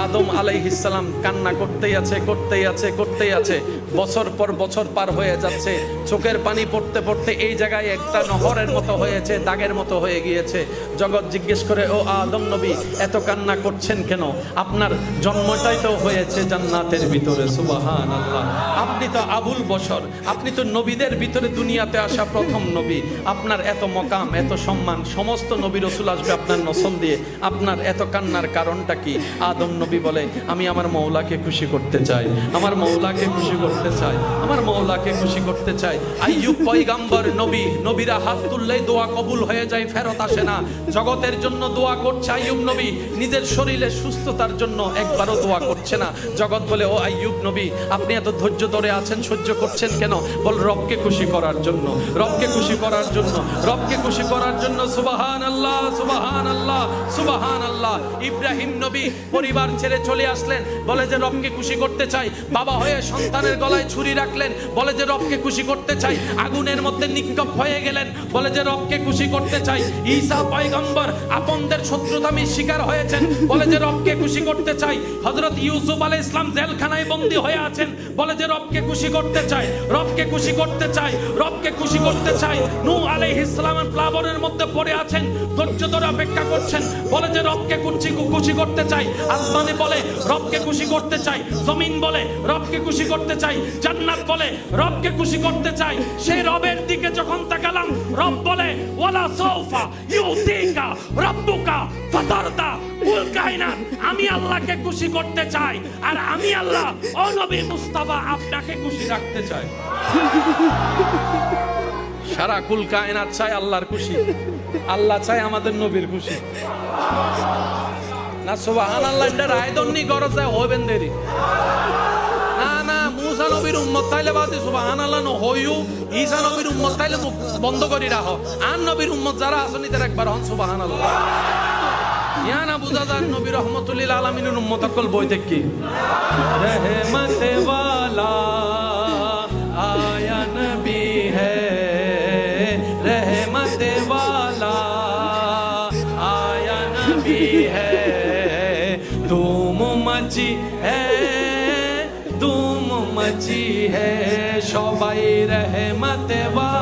আদম আলাইহিস সালাম কান্না করতেই আছে, করতেই আছে, করতেই আছে। বছর পর বছর পার হয়ে যাচ্ছে, চোখের পানি পড়তে পড়তে এই জায়গায় একটা নহরের মতো হয়েছে, দাগের মতো হয়ে গিয়েছে। জগৎ জিজ্ঞেস করে, ও আদম নবী এত কান্না করছেন কেন? আপনার জন্মটাই তো হয়েছে জান্নাতের ভিতরে। সুবহানাল্লাহ। আপনি তো আবুল বশর, আপনি তো নবীদের ভিতরে দুনিয়াতে আসা প্রথম নবী। আপনার এত মকাম, এত সম্মান, সমস্ত নবী রাসূল আসবে আপনার নসল দিয়ে। আপনার এত কান্নার কারণটা কি? আদম নবী বলে, আমি আমার মওলাকে খুশি করতে চাই, আমার মওলাকে খুশি করতে চাই, আমার মওলাকে খুশি করতে চাই। আইয়ুব পয়গম্বর নবী, নবীরা হাত তুললেই দোয়া কবুল হয়ে যায়, ফেরত আসে না। জগতের জন্য দোয়া করছে আইয়ুব নবী, নিজের শরীরে সুস্থতার জন্য একবারও দোয়া করছে না। জগৎ বলে, ও আইয়ুব নবী আপনি এত ধৈর্য ধরে আছেন, সহ্য করছেন কেন? বল, রবকে খুশি করার জন্য, রবকে খুশি করার জন্য, রবকে খুশি করার জন্য। সুবহানাল্লাহ, সুবহানাল্লাহ, সুবহানাল্লাহ। ইব্রাহিম নবী পরিবার ছেড়ে চলে আসলেন, বলে যে রবকে খুশি করতে চাই। বাবা হয়ে সন্তানের গলায় ছুরি রাখলেন, বলে যে রবকে খুশি করতে চাই। আগুনের মধ্যে নিক্ষেপ হয়ে গেলেন, বলে যে রবকে খুশি করতে চাই। ঈসা পয়গম্বর আপনদের শত্রুতামির শিকার হয়েছেন, বলে যে রবকে খুশি করতে চাই। হযরত ইউসুফ আলাইহিস সালাম জেলখানায় বন্দী হয়ে আছেন, বলে যে রবকে খুশি করতে চাই, রবকে খুশি করতে চাই, রবকে খুশি করতে চাই। নূহ আলাইহিস সালামের প্লাবনের মধ্যে পড়ে আছেন, ধৈর্য ধরে অপেক্ষা করছেন, বলে যে রবকে খুশি করতে চাই। আসমানে বলে রবকে খুশি করতে চাই, জমিন বলে রবকে খুশি করতে চাই, জান্নাত বলে রবকে খুশি করতে চাই। সেই রবের দিকে যখন তাকালাম, রব বলে ওয়ালা সাউফা ইউতিকা রাব্বুকা ফাতারদা, কুল কায়নাত আমি আল্লাহকে খুশি করতে চাই, আর আমি আল্লাহ ও নবী মুস্তাফা আপনাকে খুশি রাখতে চাই। সারা কুল কায়নাত চায় আল্লাহর খুশি, আল্লাহ চায় আমাদের নবীর খুশি। না সুবহানাল্লাহ, এটা রায়দন্নি গরজ যায় হইবেন দেরি না। না মুসা নবীর উম্মত তাইলে বাদে সুবহানাল্লাহ ন হইও, ঈসা নবীর উম্মত তাইলে মুখ বন্ধ করি রাখো। আর নবীর উম্মত যারা আসনি তার একবার হন সুবহানাল্লাহ। ইয়া না বুঝা যায় নবী রহমতুল্লিল আলামিনের উম্মত আকল বই দেখি রহমতে ওয়ালা আয়া নবী হ্যায়, रहमत वाला आया नबी है, धूम मची है, धूम मची है, सबाई रहमत वाला